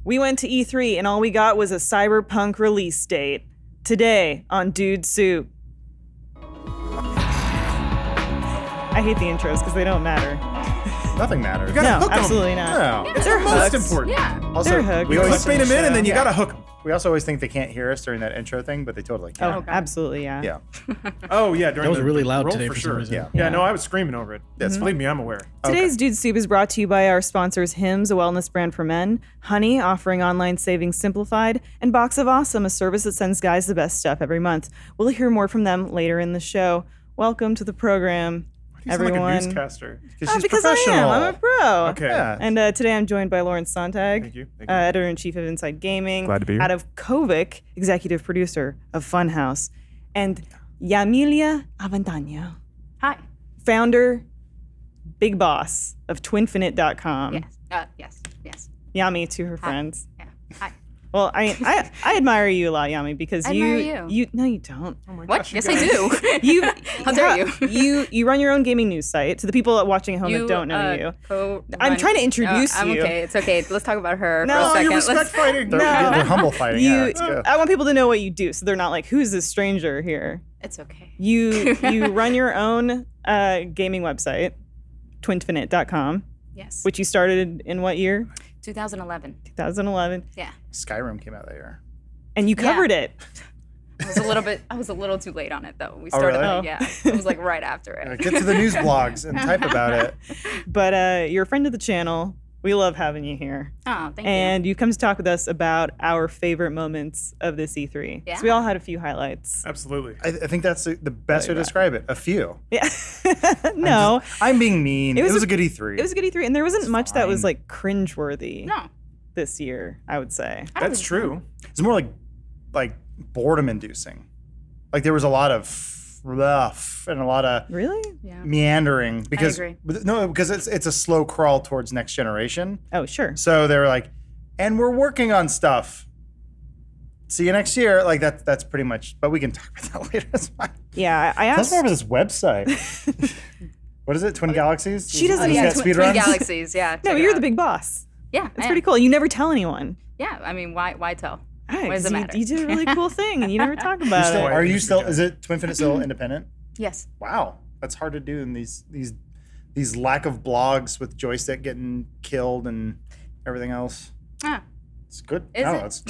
We went to E3 and all we got was a Cyberpunk release date. Today on Dude Soup. I hate the intros because they don't matter. Nothing matters. No, hook 'em. absolutely not. No. It's They're most hooks. important. Yeah. Also, They're hooked. we You always clickbait them in, and then you Yeah. gotta hook them. We also always think they can't hear us during that intro thing, but they totally can. Oh, Okay. absolutely, yeah. Yeah. Oh yeah, during That was the really loud roll today for for some sure. reason. Yeah. Yeah, no, I was screaming over it. That's Believe me, I'm aware. Today's Dude Soup is brought to you by our sponsors Hims, a wellness brand for men, Honey, offering online savings simplified, and Box of Awesome, a service that sends guys the best stuff every month. We'll hear more from them later in the show. Welcome to the program, You sound everyone. like a newscaster. She's Because I am. I'm a pro. Okay. Yeah. And today I'm joined by Lawrence Sontag, Thank you. editor-in-chief of Inside Gaming, Glad to be here. out of Kovic, executive producer of Funhaus, and Yamilia Aventano, Hi. founder, big boss of Twinfinite.com. Yes. Yami to her Hi. friends. Yeah. Hi. Well, I admire you a lot, Yami, because I admire you. No, you don't. Oh my What? gosh, Yes, guys. I do. You How dare you? you run your own gaming news site. To the people watching at home that don't know you, I'm trying to introduce I'm you. okay. It's okay. Let's talk about her No, for a second. You're respect fighting. They're, No. they're humble fighting. Yeah, let's go. I want people to know what you do, so they're not like, "Who's this stranger here?" It's okay. You run your own gaming website, twinfinite.com, Yes. which you started in what year? 2011. 2011, Yeah. Skyrim came out that year. and you Yeah. covered it. I was a little too late on it though. We Oh, started. really? Yeah. It was like right after it. Get to the news blogs and type about it. But you're a friend of the channel. We love having you here. Oh, thank And you've come to talk with us about our favorite moments of this E3. Yeah. So we all had a few highlights. Absolutely. I think that's the best way to describe it. A few. Yeah. No, I'm being mean. It It was was, a- a good E3. it was a good E3, and there wasn't much that was fine. like cringeworthy you. No. this year, I would say. That's true. It's more like boredom inducing. Like there was a lot of fluff and a lot of Really? Yeah. meandering because agree. because it's a slow crawl towards next generation. Oh, sure. So they were like, and we're working on stuff. See you next year. Like that's pretty much. But we can talk about that later. That's fine. Yeah, I Tell us asked. more about this website. What is it? Twin Galaxies? She doesn't Is even- that Twin speed runs? Galaxies. Yeah. No, check it you're out. the big boss. Yeah. It's pretty cool. You never tell anyone. Yeah. I mean, why tell? Right, Why does 'cause it matter? you did a really cool thing, and you never talk You're about still- it. are you Good still? job. Is it Twinfinite still independent? Yes. Wow, that's hard to do in these lack of blogs with joystick getting killed and everything else. Ah. It's good. Is no, it?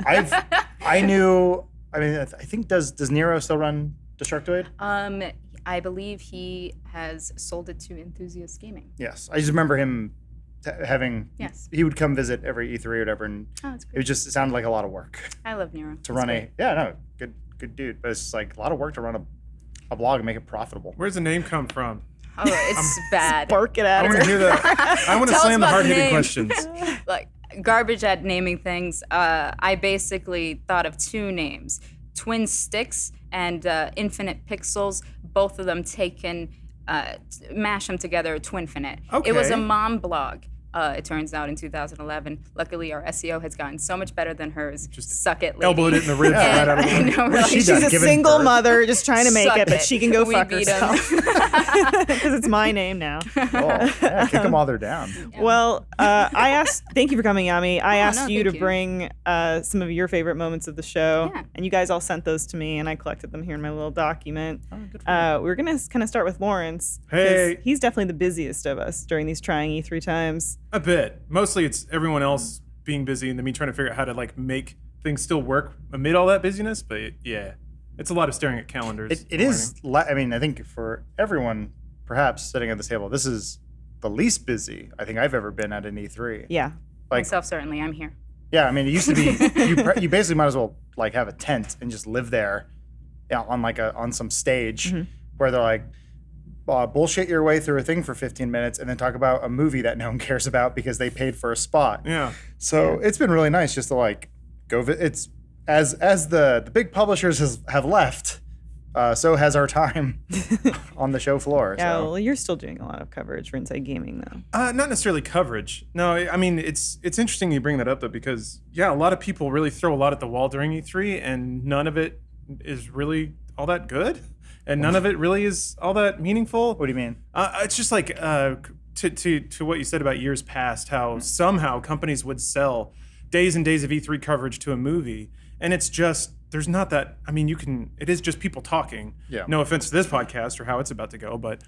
It's, I knew. I mean, I think does Nero still run Destructoid? I believe he has sold it to Enthusiast Gaming. Yes, I just remember him having. Yes. He would come visit every E3 or whatever, and Oh, that's it great. was just it sounded like a lot of work I love Nero. to run a. Yeah, no, good dude, but it's just like a lot of work to run a blog and make it profitable. Where's the name come from? Oh, it's bad. Bark it at I want her. to hear that. I want to Tell us slam the about the hard-hitting name. questions. Like garbage at naming things. I basically thought of two names: Twin Sticks and Infinite Pixels. Both of them taken, mash them together. Twinfinite. It was a Okay. mom blog. It turns out in 2011. Luckily, our SEO has gotten so much better than hers. Just Suck it, lady. Elbowed it in the ribs Yeah. right out of the I way. know, What right? has she She's done? a Given single birth? mother just trying to make Suck it, but it. she can go We fuck beat 'em. herself. Because it's my name now. Oh, yeah, kick them while they're down. Well, I asked, thank you for coming, Yami. I asked no, you to thank you. bring some of your favorite moments of the show, Yeah. and you guys all sent those to me, and I collected them here in my little document. Oh, good for you. We're going to kind of start with Lawrence. 'cause Hey. He's definitely the busiest of us during these trying E3 times. A bit. Mostly it's everyone else being busy and then me trying to figure out how to like make things still work amid all that busyness. But yeah, it's a lot of staring at calendars. It is. I mean, I think for everyone, perhaps sitting at this table, this is the least busy I think I've ever been at an E3. Yeah. Like, Myself, certainly, I'm here. yeah, I mean, it used to be you basically might as well like have a tent and just live there, on some stage where they're like. Bullshit your way through a thing for 15 minutes and then talk about a movie that no one cares about because they paid for a spot. Yeah. So it's been really nice just to like go. It's as the big publishers have left, so has our time on the show floor. Yeah, so. well, you're still doing a lot of coverage for Inside Gaming, though. Not necessarily coverage. No, I mean it's interesting you bring that up though because yeah, a lot of people really throw a lot at the wall during E3 and none of it is really all that good. And none of it really is all that meaningful. What do you mean? It's just like to what you said about years past, how somehow companies would sell days and days of E3 coverage to a movie, and it's just there's not that. I mean, it is just people talking. Yeah. No offense to this podcast or how it's about to go, but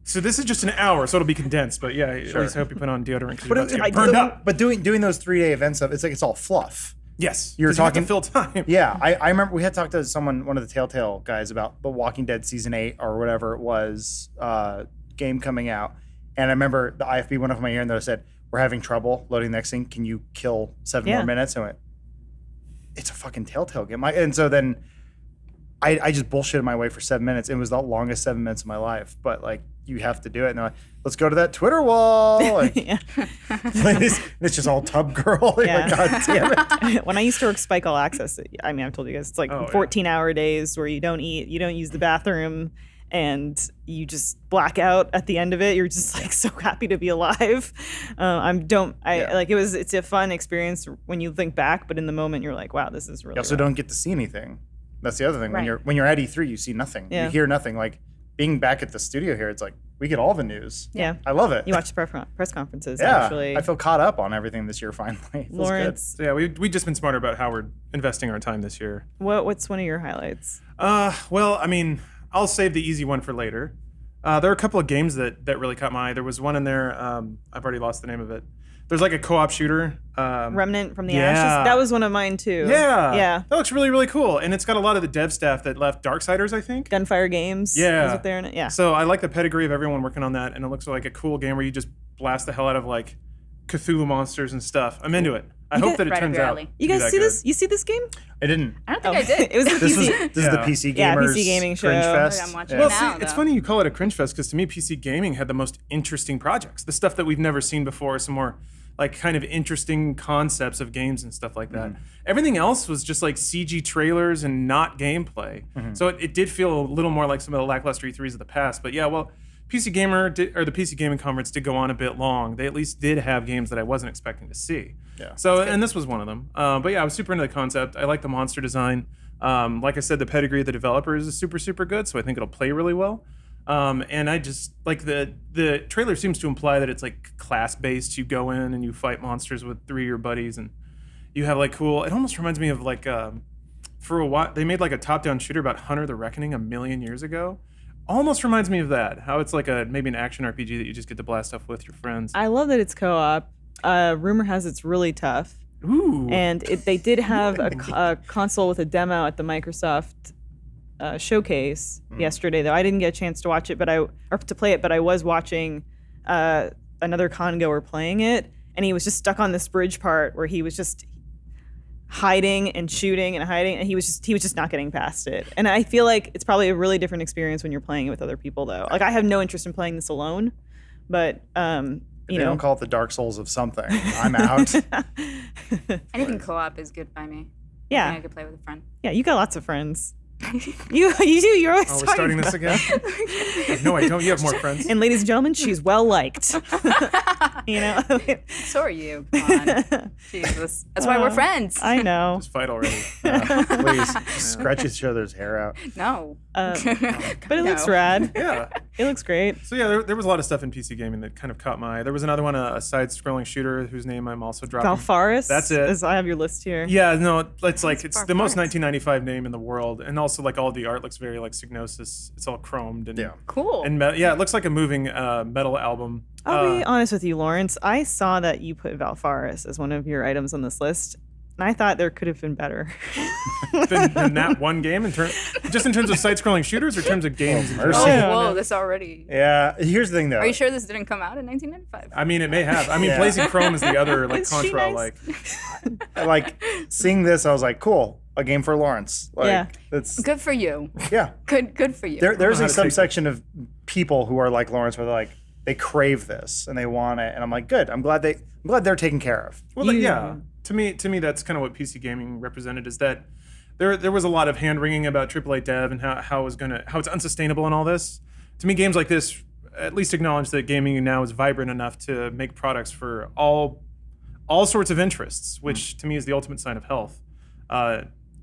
so this is just an hour, so it'll be condensed. But yeah, at least I hope you put on deodorant because you're about to get burned up. But doing those 3-day events stuff, it's like it's all fluff. Yes, You're 'cause you have to talking- fill time. Yeah, I remember we had talked to one of the Telltale guys about the Walking Dead season 8 or whatever it was game coming out, and I remember the IFB went off my ear and they said, "We're having trouble loading the next thing. Can you kill 7 more minutes?" And I went, "It's a fucking Telltale game." And so then I just bullshitted my way for 7 minutes. It was the longest 7 minutes of my life, but like you have to do it. And they're like, "Let's go to that Twitter wall." Like, please. And it's just all Tub Girl. Yeah. Like, God damn it. When I used to work Spike All Access, I mean, I've told you guys, it's like 14-hour days where you don't eat, you don't use the bathroom, and you just black out at the end of it. You're just like so happy to be alive. It's a fun experience when you think back, but in the moment you're like, wow, this is really You also don't get to see anything. That's the other thing. Right. When you're at E3, you see nothing. Yeah. You hear nothing. Like being back at the studio here, it's like we get all the news. Yeah. I love it. You watch the press conferences, yeah, actually. I feel caught up on everything this year finally. It feels Lawrence, So yeah, we just been smarter about how we're investing our time this year. what's one of your highlights? Well, I mean, I'll save the easy one for later. There are a couple of games that really caught my eye. There was one in there. I've already lost the name of it. There's like a co-op shooter. Remnant from the yeah. Ashes? That was one of mine, too. Yeah. That looks really, really cool. And it's got a lot of the dev staff that left Darksiders, I think. Gunfire Games. Yeah. Was it there in it? Yeah. So I like the pedigree of everyone working on that. And it looks like a cool game where you just blast the hell out of like Cthulhu monsters and stuff. I'm into it. I hope that it Right up turns your out. alley. You to be guys that see good. this? You see this game? I didn't. I don't think I did. It was a This PC. is the PC gamers. Yeah, PC gaming show. Cringe Fest. I'm watching Well, it now, see, it's though. funny you call it a cringe fest because to me, PC gaming had the most interesting projects. The stuff that we've never seen before, some more like kind of interesting concepts of games and stuff like that. Everything else was just like CG trailers and not gameplay. So it did feel a little more like some of the lackluster E3s of the past. But yeah, well, the PC Gaming Conference did go on a bit long. They at least did have games that I wasn't expecting to see. Yeah. So, and this was one of them. But yeah, I was super into the concept. I like the monster design. Like I said, the pedigree of the developers is super, super good. So I think it'll play really well. And I just like the trailer seems to imply that it's like class based. You go in and you fight monsters with 3 of your buddies, and you have like cool. It almost reminds me of like for a while they made like a top down shooter about Hunter the Reckoning a million years ago. Almost reminds me of that. How it's like maybe an action RPG that you just get to blast stuff with your friends. I love that it's co-op. Rumor has it's really tough. Ooh. And they did have a console with a demo at the Microsoft showcase yesterday, though I didn't get a chance to watch it, but to play it. But I was watching another con goer playing it, and he was just stuck on this bridge part where he was just hiding and shooting and hiding, and he was just not getting past it. And I feel like it's probably a really different experience when you're playing it with other people, though. Like I have no interest in playing this alone, but They don't call it the Dark Souls of something. I'm out. Anything co-op is good by me. Yeah. Anything I could play with a friend. Yeah, you got lots of friends. You do. You're always Oh, we're talking starting about this again? No, I don't. You have more friends. And ladies and gentlemen, she's well liked. You know, So are you. Come on. Jesus. That's why we're friends. I know. Just fight already. Please scratch each other's hair out. No. But it looks No. rad. Yeah. It looks great. So yeah, there was a lot of stuff in PC gaming that kind of caught my eye. There was another one, a side-scrolling shooter whose name I'm also dropping. Valfaris. That's it. I have your list here. Yeah, no, it's like it's the most Valfaris. 1995 name in the world, and also like all the art looks very like Psygnosis. It's all chromed and Cool. and yeah, it looks like a moving metal album. I'll be honest with you, Lawrence. I saw that you put Valfaris as one of your items on this list, and I thought there could have been better. than that one game just in terms of side-scrolling shooters or in terms of games. in mercy. general? Yeah. Whoa, this already. Yeah. Here's the thing, though. Are you sure this didn't come out in 1995? I mean, it may have. I mean, Yeah. Blazing Chrome is the other like Is she Contra. nice? Like Seeing this, I was like, cool. A game for Lawrence. Like, Yeah. That's Good for you. yeah. Good for you. There's know a how to take subsection of people who are like Lawrence, where they're like they crave this and they want it, and I'm like, good. I'm glad they're taken care of. Well, yeah. To me, that's kind of what PC gaming represented. Is that there was a lot of hand wringing about AAA dev and how it's unsustainable and all this. To me, games like this at least acknowledge that gaming now is vibrant enough to make products for all sorts of interests, which to me is the ultimate sign of health.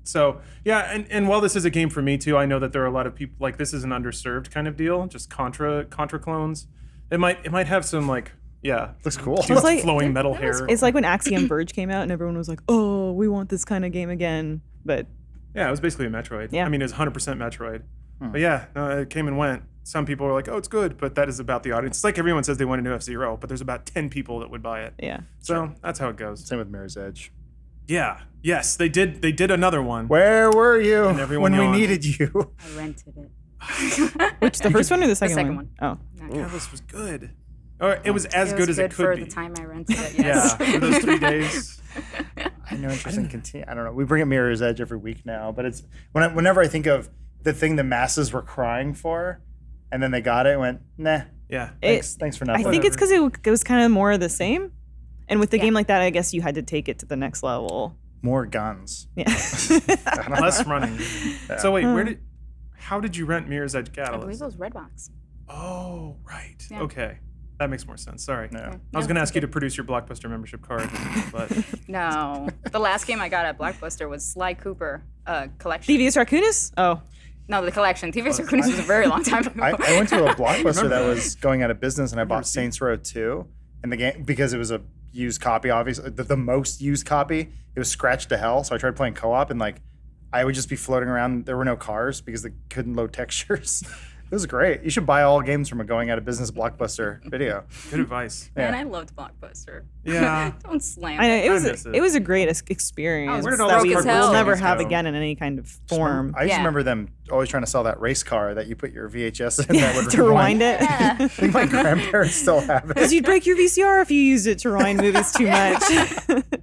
So yeah, and while this is a game for me too, I know that there are a lot of people like this is an underserved kind of deal, just Contra clones. It might have some like Yeah. Looks cool. Dude's like- flowing metal hair. It's like when Axiom Verge came out and everyone was like, "Oh, we want this kind of game again." But Yeah, it was basically a Metroid. Yeah. I mean, it was 100% Metroid. But yeah, no, it came and went. Some people were like, "Oh, it's good," but that is about the audience. It's like everyone says they want a new F-Zero, but there's about 10 people that would buy it. yeah, So that's how it goes. Same with Mirror's Edge. Yeah. Yes, they did. They did another one. Where were you everyone when we yawned. needed you? I rented it. which the first one or the second, second one? one. Oh, God, this was good. Or it was as It good was as it for could the be. time I rented it. Yes. Yeah, for those 3 days. I have no interest in continue. I don't know. We bring up Mirror's Edge every week now, but it's whenever I think of the thing the masses were crying for, and then they got it and went, nah. Yeah. Thanks for I nothing. think it's because it was kind of more of the same. And with the Yeah. game like that, I guess you had to take it to the next level. More guns. Yeah. Less running. So wait, how did you rent Mirror's Edge I believe Catalyst? it was Redbox. Oh, right. Yeah. Okay. That makes more sense. Sorry. Yeah. I was going to ask you to produce your Blockbuster membership card, but No. The last game I got at Blockbuster was Sly Cooper collection. Devious Raccoonus? Oh, No, the collection. TVS Raccoonus was a very long time ago. I went to a Blockbuster that was going out of business, and I bought Saints Row 2, and the game because it was a used copy, obviously the most used copy. It was scratched to hell, so I tried playing co-op, and like I would just be floating around. There were no cars because they couldn't load textures. It was great. You should buy all games from a going out of business Blockbuster video. good advice. Man, I loved Blockbuster. Yeah. Don't slam I know it. it was miss it. it was a great experience Where did all that those we cardboard will never CDs have go? again in any kind of form. I used to Yeah. remember them always trying to sell that race car that you put your VHS in that would to rewind it. Yeah. I think my grandparents still have it. Because you'd break your VCR if you used it to rewind movies too much.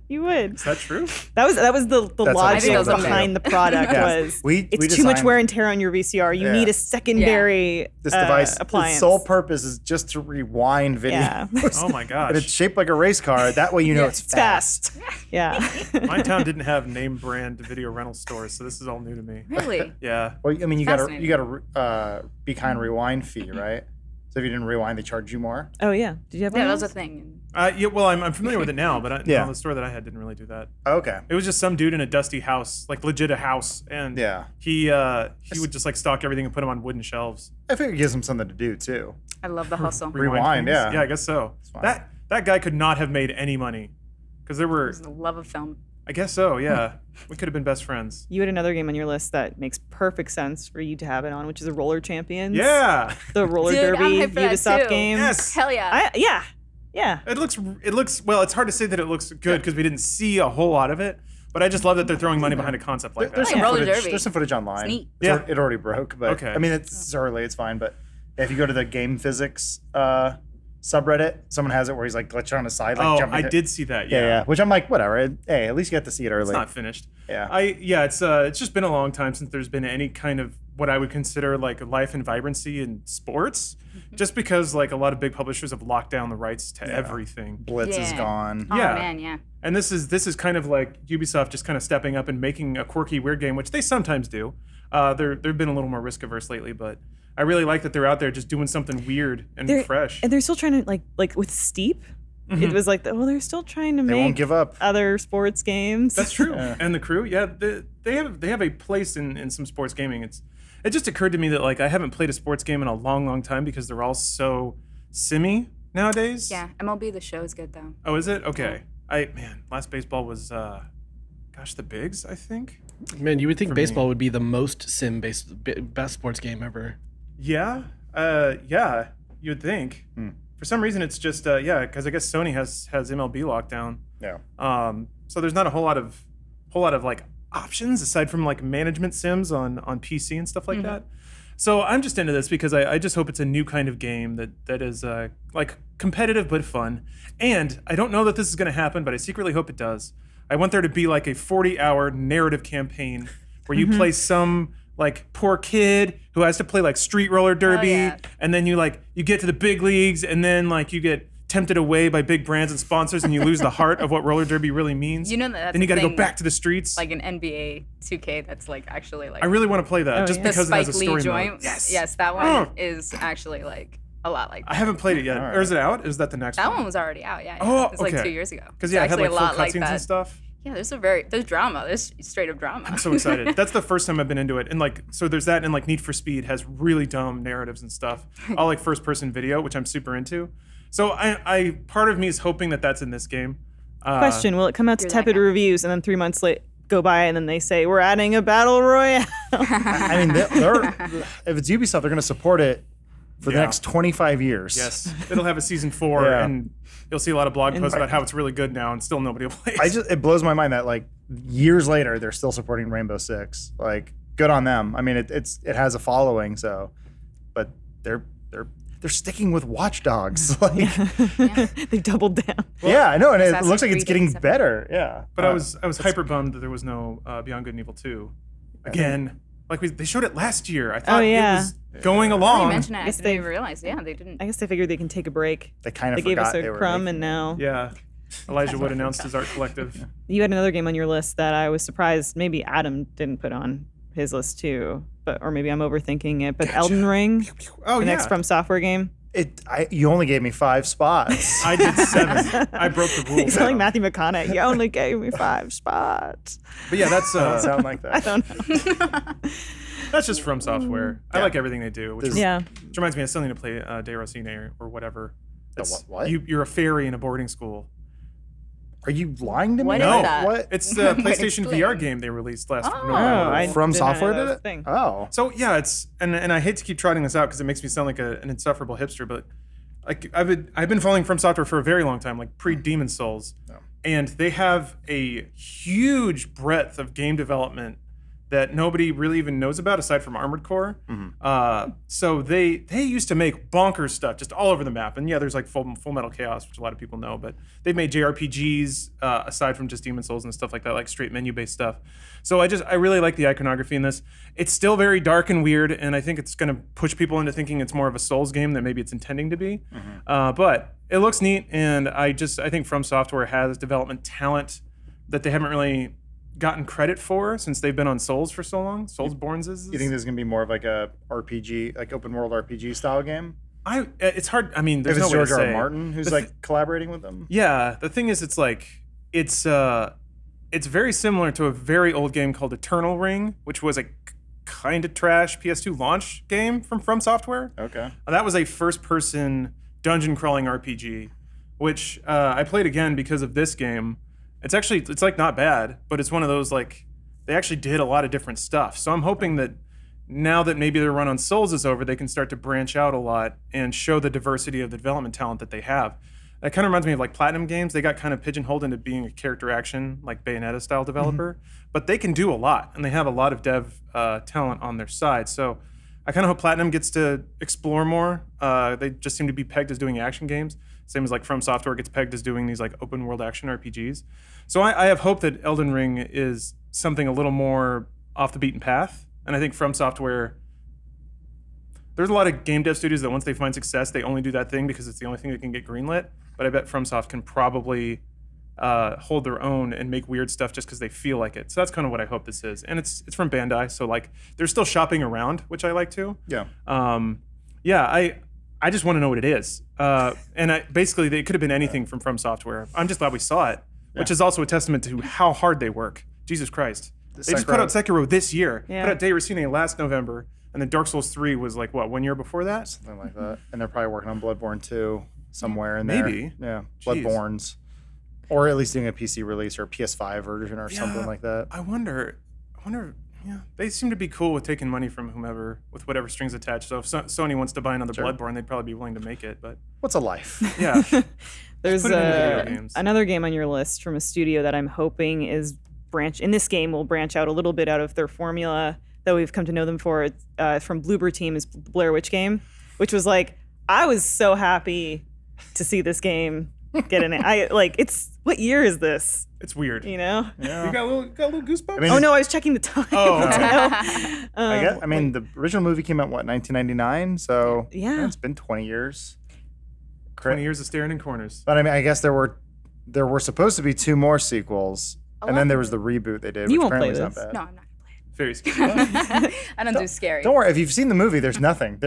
You would. Is that true? That was the That's logic what I'm behind the product Yeah. was We it's too much designed- wear and tear on your VCR. You Yeah. need a secondary This device, appliance. its sole purpose is just to rewind videos. Yeah. Oh my And it's gosh. shaped like a race car. That way you know Yeah. it's It's fast. fast. Yeah. My town didn't have name brand video rental stores, so this is all new to me. Really? Yeah. Well, I mean, you got Fascinating. a be kind rewind fee, right? So if you didn't rewind, they charge you more. Oh yeah. Did you have one? Yeah, that of was a those? thing. Yeah, well, I'm familiar with it now, but Yeah. no, the store that I had didn't really do that. Okay. It was just some dude in a dusty house, like legit a house, and Yeah. he would just like stock everything and put them on wooden shelves. I figure it gives them something to do too. I love the hustle. Rewind, things. yeah. Yeah, I guess so. fine. That guy could not have made any money, because there were. The love of film. I guess so. Yeah, we could have been best friends. You had another game on your list that makes perfect sense for you to have it on, which is a Roller Champions. Yeah. The roller Dude, I'm derby hyped for that Ubisoft too. game. Yes. Hell yeah. Yeah. It looks well. It's hard to say that it looks good because we didn't see a whole lot of it. But I just love that they're throwing money behind a concept like There's that. some roller footage. derby. There's some footage online. It's neat. Yeah. It already broke, but Okay. I mean it's early. It's fine. But if you go to the game physics subreddit, someone has it where he's like glitching on the side, like Oh, jumping. I did see that. Yeah. Which I'm like, whatever. Hey, at least you got to see it early. It's not finished. Yeah. It's just been a long time since there's been any kind of what I would consider like life and vibrancy in sports, just because like a lot of big publishers have locked down the rights to everything. Blitz is Yeah. gone. Oh Yeah. man, yeah. And this is kind of like Ubisoft just kind of stepping up and making a quirky, weird game, which they sometimes do. They've been a little more risk averse lately, but I really like that they're out there just doing something weird and They're- fresh. And they're still trying to like with Steep. It was like, they're still trying to They make won't give up. other sports games. That's true. Yeah. And the crew, yeah, they have a place in some sports gaming. It just occurred to me that like I haven't played a sports game in a long, long time because they're all so simmy nowadays. Yeah. MLB the show is good though. Oh, is it? Okay. Last baseball was the Bigs, I think. Man, you would think For baseball me. would be the most sim-based, best sports game ever. Yeah. You'd think. For some reason, it's just because I guess Sony has MLB locked down. Yeah. So there's not a whole lot of like options aside from like management sims on PC and stuff like that. So I'm just into this because I just hope it's a new kind of game that is like competitive but fun. And I don't know that this is going to happen, but I secretly hope it does. I want there to be like a 40-hour narrative campaign where you play some like poor kid who has to play like street roller derby, yeah. and then you get to the big leagues, and then like you get tempted away by big brands and sponsors, and you lose the heart of what roller derby really means. You know that's then you got to go back to the streets. like an NBA 2K that's like actually like I really want to play that Oh, just yeah. the because it Spike has a Lee story joint. mode. Yes. Yes, that one is actually like a lot like I that. haven't played it yet. All right. Or is it out? Is that the next That one? one was already out, yeah. Oh, it was like okay. 2 years ago. Because It's I had actually like a full lot like cutscenes that. and stuff. Yeah, there's drama. There's straight up drama. I'm so excited. That's the first time I've been into it. And like, so there's that, and like Need for Speed has really dumb narratives and stuff. All like first person video, which I'm super into. So I part of me is hoping that that's in this game. Question: will it come out to You're that tepid guy. reviews and then 3 months late go by and then they say we're adding a battle royale? I mean, if it's Ubisoft, they're going to support it for the Yeah. next 25 years. Yes, it'll have a season 4, Yeah. and you'll see a lot of blog posts about how it's really good now, and still nobody will play it. It blows my mind that like years later they're still supporting Rainbow Six. Like, good on them. I mean, it has a following, so, but they're sticking with Watch Dogs. Like, They doubled down. yeah, I know, and it Assassin's looks like it's Creed getting seven. better. Yeah, But I was hyper bummed that there was no Beyond Good and Evil 2. Again, like they showed it last year. I thought yeah. it was going Now you along. mention it, I guess didn't even they've- realize. Yeah, they didn't. I guess they figured they can take a break. They kind of They gave forgot us they a were crumb, making and now Yeah, Elijah Wood announced his art collective. you had another game on your list that I was surprised maybe Adam didn't put on his list too, or maybe I'm overthinking it. But Elden Ring, Oh the yeah, next FromSoftware game. You only gave me 5 spots. I did 7. I broke the rules. He's like Matthew McConaughey. You only gave me 5 spots. But yeah, that's Doesn't sound like I that. don't know. that's just from software. I like everything they do, which Yeah. reminds me of something to play De Rosine or whatever. It's- what? You're a fairy in a boarding school. Are you lying to me? What is No. that? What? It's the PlayStation explain. VR game they released last Oh. November. I From didn't know Software that did was a it? thing. Oh. So yeah, it's and I hate to keep trotting this out because it makes me sound like an insufferable hipster, but like I've been following From Software for a very long time, like pre Demon Souls, and they have a huge breadth of game development that nobody really even knows about aside from Armored Core. So they used to make bonkers stuff just all over the map, and yeah, there's like Full Metal Chaos, which a lot of people know, but they've made JRPGs aside from just Demon Souls and stuff like that, like straight menu based stuff. So I really like the iconography in this. It's still very dark and weird, and I think it's going to push people into thinking it's more of a Souls game than maybe it's intending to be. But it looks neat, and I think From Software has development talent that they haven't really gotten credit for since they've been on Souls for so long. Soulsborne's is. You think this is gonna be more of like a RPG, like open world RPG style game? It's hard. I mean, there's If it's no way George to R. say. R. Martin who's like collaborating with them. Yeah, the thing is, it's very similar to a very old game called Eternal Ring, which was a kind of trash PS2 launch game from Software. Okay. That was a first-person dungeon crawling RPG, which I played again because of this game. It's like not bad, but it's one of those like they actually did a lot of different stuff. So I'm hoping that now that maybe their run on Souls is over, they can start to branch out a lot and show the diversity of the development talent that they have. That kind of reminds me of like Platinum Games. They got kind of pigeonholed into being a character action, like Bayonetta style developer, but they can do a lot, and they have a lot of dev talent on their side. So I kind of hope Platinum gets to explore more. They just seem to be pegged as doing action games, same as like From Software gets pegged as doing these like open world action RPGs. So I have hope that Elden Ring is something a little more off the beaten path, and I think From Software. There's a lot of game dev studios that once they find success, they only do that thing because it's the only thing that can get greenlit. But I bet FromSoft can probably hold their own and make weird stuff just because they feel like it. So that's kind of what I hope this is. And it's from Bandai, so like they're still shopping around, which I like too. Yeah. I just want to know what it is. And basically, it could have been anything from FromSoftware. I'm just glad we saw it, which is also a testament to how hard they work. Jesus Christ. They just put out Sekiro this year. Yeah. Put out De Racine last November. And then Dark Souls 3 was like, what, 1 year before that? Something like that. And they're probably working on Bloodborne 2 somewhere in there. Maybe. Yeah. Jeez. Bloodborne's. Or at least doing a PC release or a PS5 version or something like that. I wonder, yeah. They seem to be cool with taking money from whomever, with whatever strings attached. So if Sony wants to buy another Bloodborne, they'd probably be willing to make it. But What's a life? yeah. There's put it into video games. another game on your list from a studio that I'm hoping is in this game will branch out a little bit out of their formula that we've come to know them for. It's, from Bloober Team is the Blair Witch game, which was like, I was so happy to see this game get in it. What year is this? It's weird. You know? Yeah. You got a little goosebumps? I mean, Oh no, I was checking the time. Oh. I mean, the original movie came out, 1999? So Yeah. it's been 20 years. 20 years of staring in corners. But I mean, I guess there were supposed to be 2 more sequels. And then there was the reboot they did, You which won't apparently play was not this. bad. No, I'm not Very scary. gonna play it. I don't do scary. Don't worry, if you've seen the movie, there's nothing.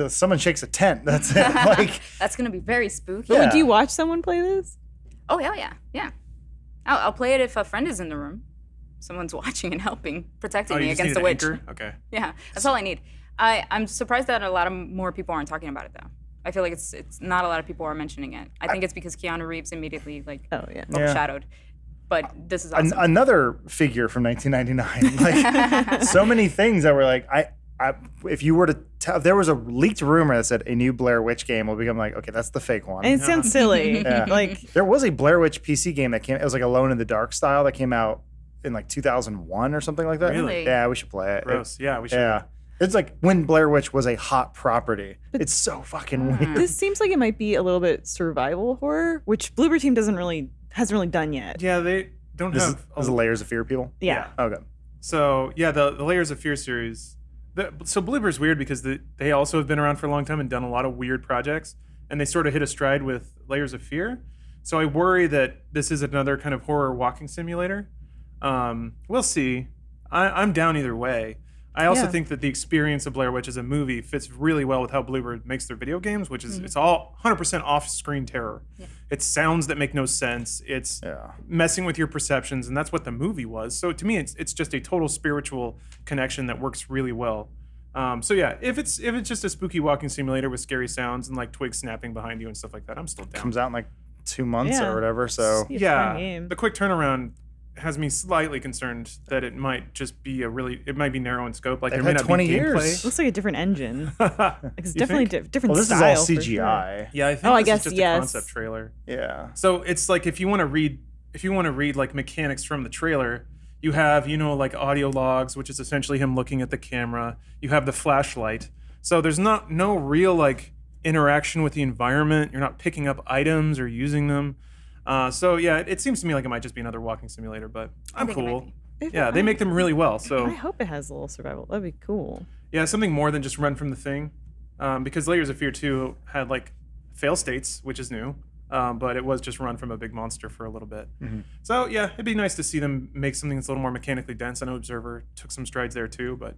Someone shakes a tent. That's it. Like, That's gonna be very spooky. Yeah. Would you watch someone play this? Oh yeah. I'll play it if a friend is in the room. Someone's watching and helping, protecting Oh, me you just against need the an witch. anchor? Okay. Yeah, that's all I need. I'm surprised that a lot of more people aren't talking about it though. I feel like it's not a lot of people are mentioning it. I think it's because Keanu Reeves immediately Oh yeah. overshadowed. But this is awesome. Another figure from 1999. Like so many things that were like, if you were to tell, if there was a leaked rumor that said a new Blair Witch game will become like, okay, that's the fake one. And it sounds silly. Yeah. Like There was a Blair Witch PC game that came. It was like Alone in the Dark style that came out in like 2001 or something like that. Really? Yeah, we should play it. Gross. Yeah, we should. Yeah. It's like when Blair Witch was a hot property. It's so fucking weird. this seems like it might be a little bit survival horror, which Bloober Team hasn't really done yet. Yeah, they don't This have. is Layers of Fear people. Yeah. Okay. So yeah, the Layers of Fear series. So Bloober's weird because they also have been around for a long time and done a lot of weird projects, and they sort of hit a stride with Layers of Fear. So I worry that this is another kind of horror walking simulator. We'll see. I'm down either way. I also Yeah. think that the experience of Blair Witch as a movie fits really well with how Bloober makes their video games, which is it's all 100% off-screen terror. Yeah. It's sounds that make no sense. It's messing with your perceptions, and that's what the movie was. So to me, it's just a total spiritual connection that works really well. So yeah, if it's just a spooky walking simulator with scary sounds and like twigs snapping behind you and stuff like that, I'm still down. Comes out in like 2 months Yeah. or whatever. So Be a fun Yeah, game. the quick turnaround has me slightly concerned that it might just be it might be narrow in scope. Like They've there may had not 20 be years. gameplay. Looks like a different engine. Like, it's You definitely think? different well, this is style. all for sure. CGI. Yeah, I think Oh, I this guess, is just yes. a concept trailer. Yeah. So it's like if you want to read like mechanics from the trailer, you have like audio logs, which is essentially him looking at the camera. You have the flashlight. So there's no real like interaction with the environment. You're not picking up items or using them. So yeah, it seems to me like it might just be another walking simulator, but I'm think it might cool. be. Yeah, they make them really well. So I hope it has a little survival. That'd be cool. yeah, something more than just run from the thing, because Layers of Fear 2 had like fail states, which is new, but it was just run from a big monster for a little bit. So yeah, it'd be nice to see them make something that's a little more mechanically dense. I know Observer took some strides there too, but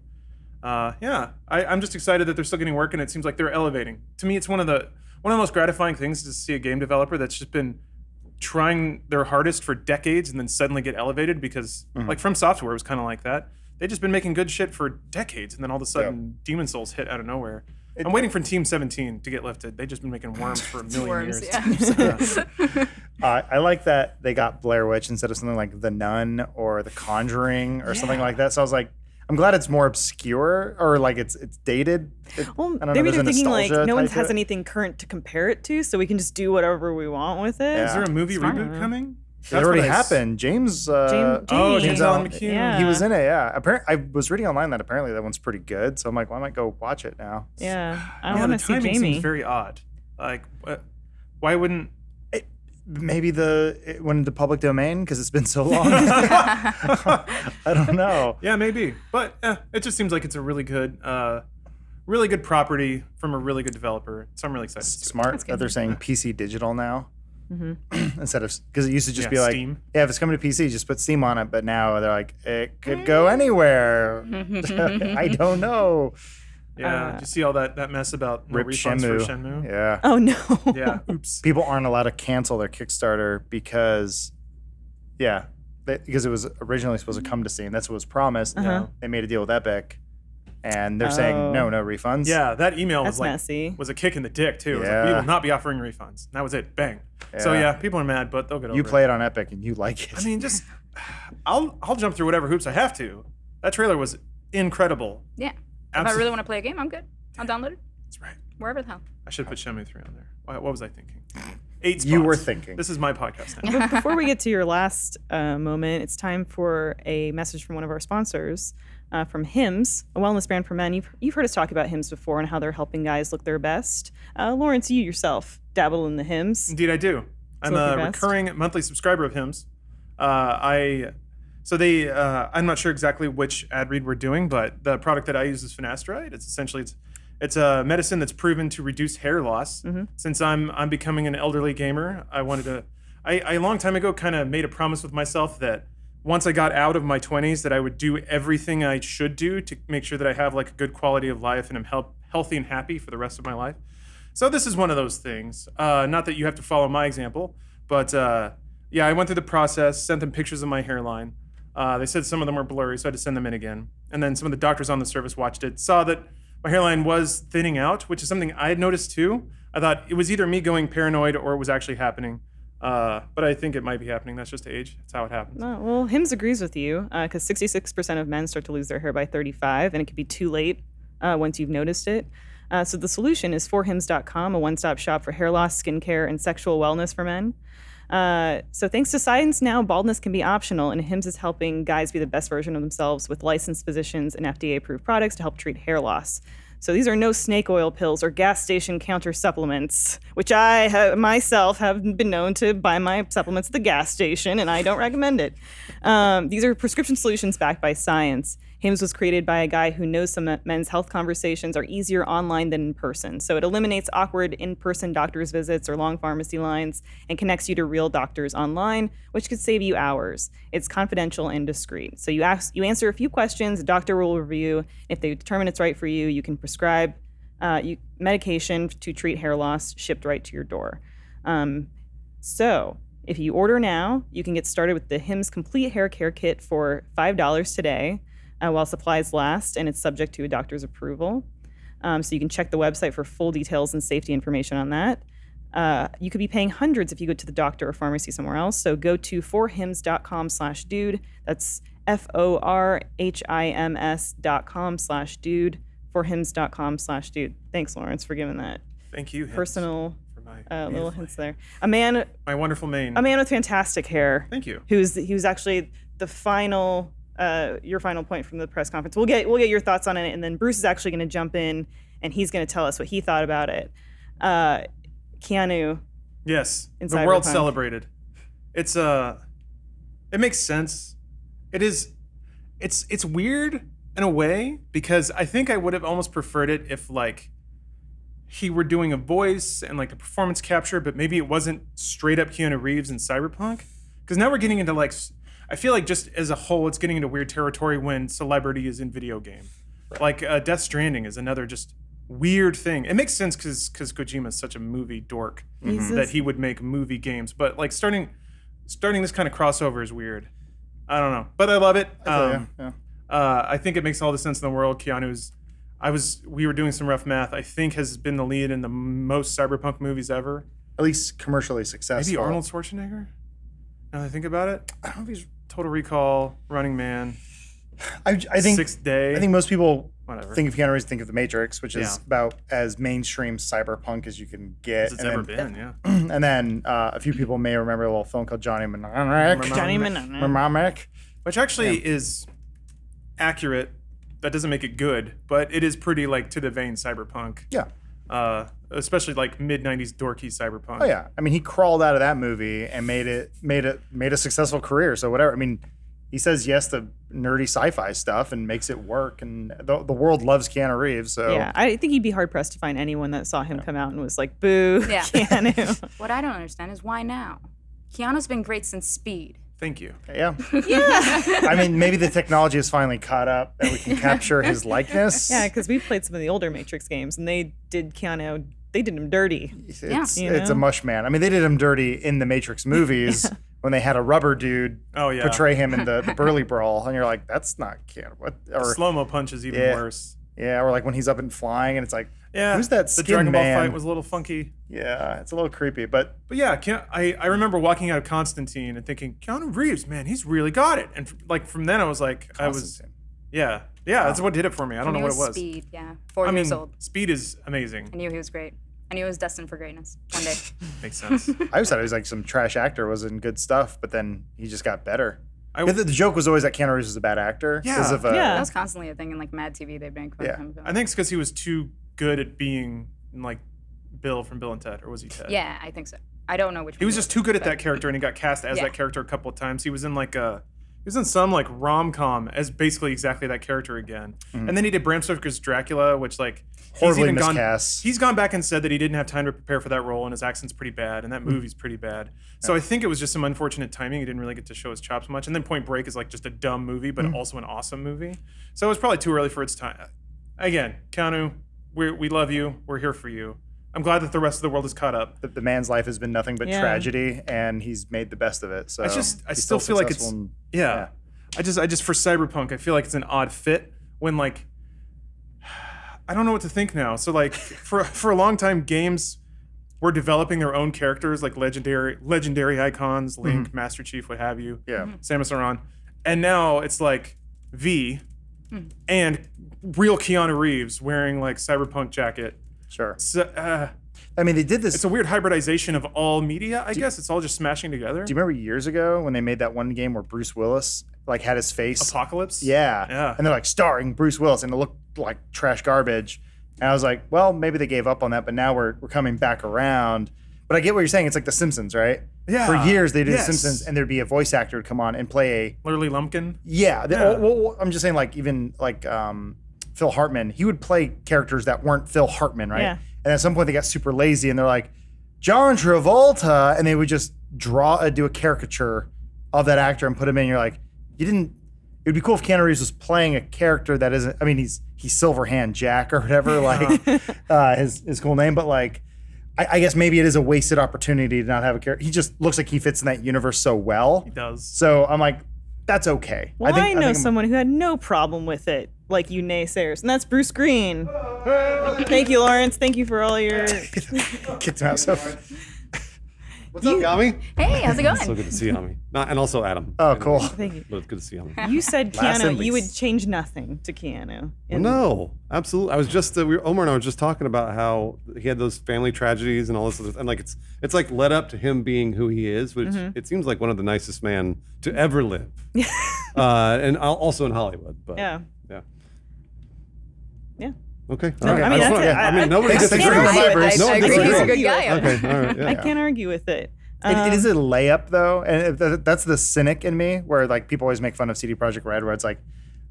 yeah, I'm just excited that they're still getting work, and it seems like they're elevating. To me, it's one of the most gratifying things to see a game developer that's just been trying their hardest for decades and then suddenly get elevated, because like FromSoftware was kind of like that. They've just been making good shit for decades, and then all of a sudden Demon's Souls hit out of nowhere. I'm waiting for Team 17 to get lifted. They've just been making Worms for a million Worms, years. yeah. I like that they got Blair Witch instead of something like The Nun or The Conjuring or something like that. So I was like, I'm glad it's more obscure or like it's dated. Well, I don't know, maybe there's they're a thinking like nostalgia no one type to has it. anything current to compare it to, so we can just do whatever we want with it. Yeah. Is there a movie Smart. reboot coming? It already what I s- happened. James. James Oh, James Allen Allen- McHugh. Yeah. He was in it. Yeah. I was reading online that apparently that one's pretty good. So I'm like, well, I might go watch it now. Yeah, I Yeah, want the to see timing Jamie. seems very odd. Like, why wouldn't? Maybe when the public domain because it's been so long. I don't know. Yeah, maybe. But it just seems like it's a really good property from a really good developer. So I'm really excited. to see it. Smart that they're saying PC digital now instead of because it used to just Yeah, be like, Steam. yeah, if it's coming to PC, just put Steam on it. But now they're like, it could go anywhere. I don't know. Yeah, did you see all that mess about no Rip refunds for Shenmue. Shenmue? Yeah. Oh no. Yeah. Oops. People aren't allowed to cancel their Kickstarter because, because it was originally supposed to come to Steam. That's what was promised. They made a deal with Epic, and they're saying no refunds. Yeah, that email That's was like messy. was a kick in the dick too. It was like, Yeah. we will not be offering refunds. And that was it. Bang. So Yeah. yeah, people are mad, but they'll get over You it. play it on Epic and you like it. I mean, just I'll jump through whatever hoops I have to. That trailer was incredible. Yeah. If I really want to play a game, I'm good. I'll download it That's right. wherever the hell. I should put Shenmue 3 on there. What was I thinking? 8 spots. You were thinking. This is my podcast now. But before we get to your last moment, it's time for a message from one of our sponsors, from Hims, a wellness brand for men. You've heard us talk about Hims before and how they're helping guys look their best. Lawrence, you yourself dabble in the Hims. Indeed, I do. I'm look a your best. recurring monthly subscriber of Hims. I'm not sure exactly which ad read we're doing, but the product that I use is finasteride. It's essentially it's a medicine that's proven to reduce hair loss. Since I'm becoming an elderly gamer, I wanted to. I a long time ago kind of made a promise with myself that once I got out of my 20s, that I would do everything I should do to make sure that I have like a good quality of life and I'm healthy and happy for the rest of my life. So this is one of those things. Not that you have to follow my example, but yeah, I went through the process, sent them pictures of my hairline. They said some of them were blurry, so I had to send them in again. And then some of the doctors on the service watched it, saw that my hairline was thinning out, which is something I had noticed too. I thought it was either me going paranoid or it was actually happening. But I think it might be happening. That's just age. That's how it happens. No, well, Hims agrees with you because 66% of men start to lose their hair by 35, and it can be too late once you've noticed it. So the solution is forhims.com, a one-stop shop for hair loss, skincare, and sexual wellness for men. So thanks to science now, baldness can be optional, and Hims is helping guys be the best version of themselves with licensed physicians and FDA-approved products to help treat hair loss. So these are no snake oil pills or gas station counter supplements, which I myself have been known to buy my supplements at the gas station, and I don't recommend it. These are prescription solutions backed by science. Hims was created by a guy who knows some men's health conversations are easier online than in person. So it eliminates awkward in-person doctor's visits or long pharmacy lines and connects you to real doctors online, which could save you hours. It's confidential and discreet. So you answer a few questions, a doctor will review. If they determine it's right for you, you can prescribe medication to treat hair loss shipped right to your door. So if you order now, you can get started with the Hims Complete Hair Care Kit for $5 today. While supplies last, and it's subject to a doctor's approval. So you can check the website for full details and safety information on that. You could be paying hundreds if you go to the doctor or pharmacy somewhere else. So go to forhims.com/dude. That's forhims.com/dude. Forhims.com/dude. Thanks, Lawrence, for giving that Thank you. Hims, personal for my little beautiful hints hair. there. My wonderful mane. A man with fantastic hair. Thank you. He was actually the final. Your final point from the press conference. We'll get your thoughts on it, and then Bruce is actually going to jump in, and he's going to tell us what he thought about it. Keanu. Yes, in the world Cyberpunk. celebrated. It's it makes sense. It is, it's weird in a way because I think I would have almost preferred it if like he were doing a voice and like a performance capture, but maybe it wasn't straight up Keanu Reeves in Cyberpunk. Because now we're getting into like. I feel like just as a whole, it's getting into weird territory when celebrity is in video game. Right. Like Death Stranding is another just weird thing. It makes sense because Kojima is such a movie dork that he would make movie games. But like starting this kind of crossover is weird. I don't know, but I love it. I think it makes all the sense in the world. We were doing some rough math. I think has been the lead in the most Cyberpunk movies ever. At least commercially successful. Maybe Arnold Schwarzenegger. Now that I think about it, I don't know if he's. Total Recall, Running Man. I think Sixth Day. I think most people Whatever. think of Keanu Reeves, think of The Matrix, which is about as mainstream cyberpunk as you can get. As it's ever been, yeah. And then a few people may remember a little film called Johnny Mnemonic. Which actually is accurate. That doesn't make it good, but it is pretty like to the vein cyberpunk. Yeah. Especially like mid '90s dorky cyberpunk. Oh yeah, I mean he crawled out of that movie and made a successful career. So whatever. I mean, he says yes to nerdy sci-fi stuff and makes it work. And the world loves Keanu Reeves. So yeah, I think he'd be hard pressed to find anyone that saw him come out and was like, "Boo, Yeah. Keanu." What I don't understand is why now? Keanu's been great since Speed. Thank you. yeah. I mean, maybe the technology has finally caught up that we can capture his likeness. Yeah, because we played some of the older Matrix games, and they did Keanu. They did him dirty. It's You a know? mush man. I mean, they did him dirty in the Matrix movies when they had a rubber dude portray him in the Burly Brawl, and you're like, that's not Keanu. What? The Or slow-mo punch is even worse. yeah, or like when he's up and flying, and it's like, Yeah. who's that The skin Dragon Ball man? fight was a little funky. Yeah, it's a little creepy, but But yeah, I remember walking out of Constantine and thinking, Keanu Reeves, man, he's really got it. And like from then I was like, Constantine. yeah, that's what did it for me. I don't know what it was. Speed, yeah. 4 years old. Speed is amazing. I knew he was great. I knew he was destined for greatness one day. Makes sense. I always thought he was like some trash actor, was in good stuff, but then he just got better. I- the joke was always that Keanu Reeves was a bad actor. Yeah. 'cause of, Yeah. That was constantly a thing in like Mad TV. They'd make fun of him. I think it's because he was too good at being like Bill from Bill and Ted, or was he Ted? Yeah, I think so. I don't know which one. He was just too good at but- that character, and he got cast as Yeah. that character a couple of times. He was in like he was in some like rom-com as basically exactly that character again. And then he did Bram Stoker's Dracula, which like Horribly even miscast. He's gone back and said that he didn't have time to prepare for that role, and his accent's pretty bad, and that movie's pretty bad. So I think it was just some unfortunate timing. He didn't really get to show his chops much. And then Point Break is like just a dumb movie, but also an awesome movie. So it was probably too early for its time. Again, Keanu, we love you. We're here for you. I'm glad that the rest of the world is caught up. The man's life has been nothing but Yeah. tragedy, and he's made the best of it. So I he's still feel like it's successful and- yeah. I just for Cyberpunk, I feel like it's an odd fit when like I don't know what to think now. So like for a long time, games were developing their own characters, like legendary icons, Link, Master Chief, what have you. Yeah. Samus Aran. And now it's like V and real Keanu Reeves wearing like Cyberpunk jacket. Sure. So, I mean, they did this. it's a weird hybridization of all media, I guess. It's all just smashing together. Do you remember years ago when they made that one game where Bruce Willis like had his face? Apocalypse? Yeah. Yeah. And they're like starring Bruce Willis, and it looked like trash garbage. And I was like, well, maybe they gave up on that, but now we're coming back around. But I get what you're saying. It's like The Simpsons, right? Yeah. For years they did Yes. The Simpsons, and there'd be a voice actor would come on and play a Literally Lumpkin. yeah. Yeah. Well, I'm just saying, like even like Phil Hartman, he would play characters that weren't Phil Hartman, right? Yeah. And at some point they got super lazy, and they're like, John Travolta, and they would just do a caricature of that actor and put him in. You're like, you didn't. It would be cool if Keanu Reeves was playing a character that isn't. I mean, he's Silverhand Jack or whatever, like his cool name, but like. I guess maybe it is a wasted opportunity to not have a character. He just looks like he fits in that universe so well. He does. So I'm like, that's okay. Well, I know think someone who had no problem with it, like you naysayers, and that's Bruce Green. Thank you, Lawrence. Thank you for all your. kicked him out. So, What's up, Yami? Hey, how's it going? So good to see Yami. And also Adam. oh, cool. Thank you. But it's good to see Yami. You said Last and Keanu. You would least. change nothing to Keanu. Well, no, absolutely. I was just Omar and I were just talking about how he had those family tragedies and all this, and like it's like led up to him being who he is, which it seems like one of the nicest men to ever live. And also in Hollywood, but Yeah. yeah. Yeah. Okay. No, all right. I mean, just that's wanna- it. I mean, nobody Thanks for disagrees. bringing my Bruce. No I one agree. He's a disagrees. good guy. Yeah. Okay. All right. I Yeah. can't argue with it. It is a layup though, and that's the cynic in me, where like people always make fun of CD Projekt Red, where it's like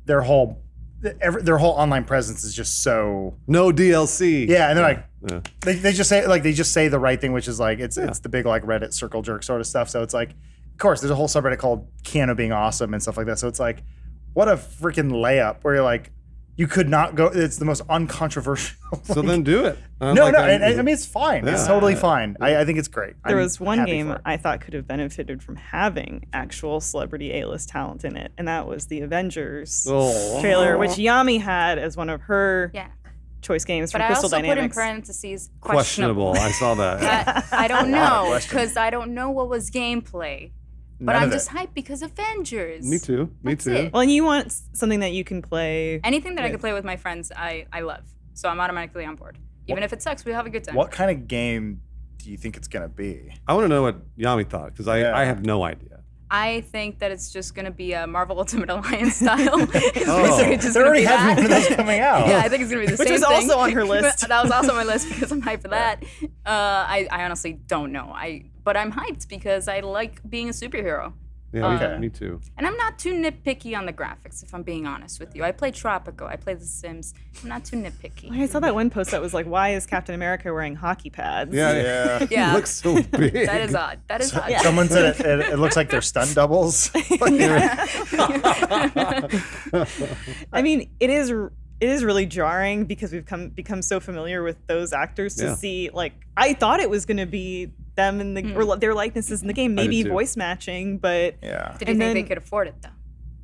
their whole online presence is just so No DLC. yeah, and they're like Yeah. they just say the right thing, which is like it's the big like Reddit circle jerk sort of stuff. So it's like, of course, there's a whole subreddit called Keanu being awesome and stuff like that. So it's like, what a freaking layup where you're like, you could not go. It's the most uncontroversial. So then do it. no, Like, I mean it's fine. It's Yeah. totally fine. I think it's great. There I'm was one happy game for it. I thought could have benefited from having actual celebrity A-list talent in it, and that was the Avengers Oh. trailer, which Yami had as one of her Yeah. choice games But from I Crystal also put in Dynamics. parentheses Questionable. I saw that. I don't know question. because I don't know what was gameplay. But None I'm of it. just hyped because Avengers. Me too. Me That's too. it. Well, and you want something that you can play. Anything that I could play with my friends, I love. So I'm automatically on board. Even if it sucks, we have a good time. What kind of game do you think it's gonna be? I want to know what Yami thought because Yeah. I have no idea. I think that it's just gonna be a Marvel Ultimate Alliance style. It's Oh. basically just They're gonna already be having one of that. those coming out. Yeah, I think it's gonna be the Which same was thing. also on her list. That was also on my list because I'm hyped for that. I honestly don't know. But I'm hyped because I like being a superhero. Yeah, Okay. me too. And I'm not too nitpicky on the graphics, if I'm being honest with you. I play Tropico. I play The Sims. I'm not too nitpicky. I saw that one post that was like, "Why is Captain America wearing hockey pads?" Yeah, Yeah. Yeah. He looks so big. That is odd. That is odd. Someone said it looks like they're stunt doubles. I mean, it is really jarring because we've become so familiar with those actors to Yeah. see. Like, I thought it was going to be them in the or their likenesses in the game, I did maybe too. voice matching, but Yeah. Did you And think they then- could afford it, though?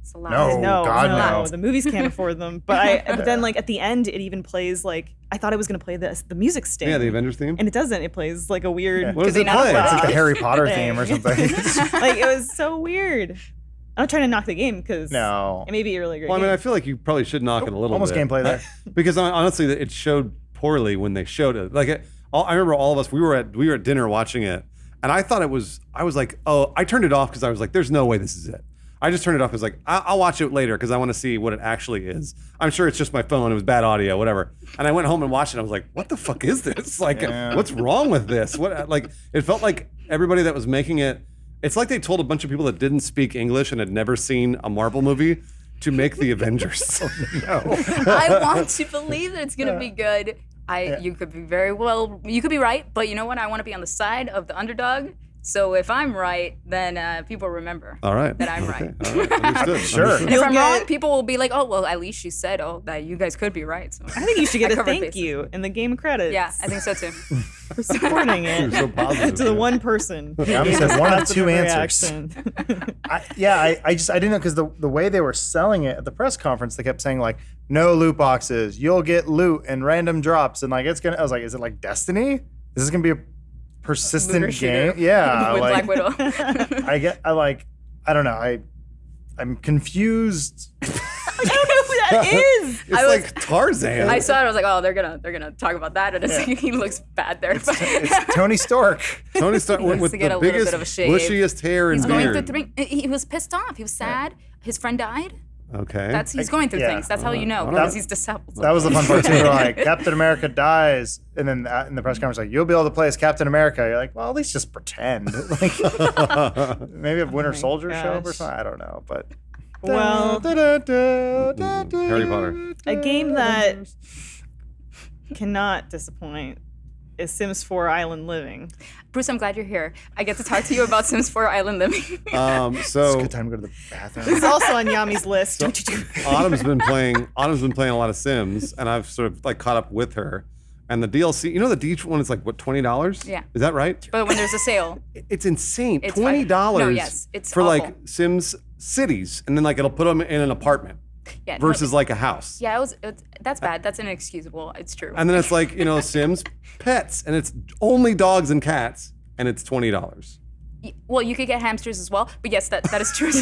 It's a lot. No. God, no. the movies can't afford them. But then like at the end, it even plays like I thought it was going to play the music sting. Yeah, the Avengers theme. and it doesn't. It plays like a weird. What does they it not play? afford It's like the Harry Potter Thing. theme or something. Like it was so weird. I'm not trying to knock the game because No. it may be a really great Well, I mean, I game. feel like you probably should knock it a little Almost bit. gameplay there. Because honestly, it showed poorly when they showed it. Like, I remember all of us, we were at dinner watching it, and I thought I was like, oh, I turned it off because I was like, there's no way this is it. I just turned it off because like, I'll watch it later because I want to see what it actually is. I'm sure it's just my phone. It was bad audio, whatever. And I went home and watched it. I was like, what the fuck is this? Like, Yeah. what's wrong with this? What, like, it felt like everybody that was making it, it's like they told a bunch of people that didn't speak English and had never seen a Marvel movie to make the Avengers. I want to believe that it's gonna be good. You could be you could be right, but you know what? I want to be on the side of the underdog. So if I'm right, then people remember All right. that I'm Okay. right. All right. Understood. Sure. Understood. And if You'll I'm get- wrong, people will be like, "Oh, well, at least she said, that you guys could be right." So I think you should get I a covered thank bases. you in the game credits. Yeah, I think so too. for supporting it. You're so positive. to the yeah. one person. Yami said one of two answers. Reaction. I didn't know because the way they were selling it at the press conference, they kept saying like no loot boxes, you'll get loot and random drops, and like it's gonna. I was like, is it like Destiny? Is this gonna be persistent looter shooter game. Yeah, with like Black Widow. I don't know. I'm confused. I don't know who that is. It's like Tarzan. I saw it. I was like, oh, they're gonna talk about that in a second. He looks bad there. It's Tony Stark. Tony Stark with to get the a little biggest, bit of a shave. bushiest hair and He's going beard. through he was pissed off. He was sad. His friend died. Okay. He's going through Yeah. things. That's how you know Alright. because he's disabled. That was the fun part too. They're like, Captain America dies, and then in the press conference, like, you'll be able to play as Captain America. You're like, well, at least just pretend. Like, maybe have Winter Soldier show up or gosh. something. I don't know, but. Well, Harry Potter. a game that cannot disappoint is Sims 4 Island Living. Bruce, I'm glad you're here. I get to talk to you about Sims 4 Island Living. It's a So good time to go to the bathroom. This is also on Yami's list. Autumn's been playing a lot of Sims, and I've sort of like caught up with her. And the DLC, the each one is like what, $20? Yeah. Is that right? But when there's a sale, It's insane. It's $20 no, yes, it's for like awful. Sims cities, and then like it'll put them in an apartment yeah, versus like a house. yeah, that's bad. That's inexcusable. It's true. And then it's like, Sims pets, and it's only dogs and cats, and it's $20. Well, you could get hamsters as well, but yes, that is true. So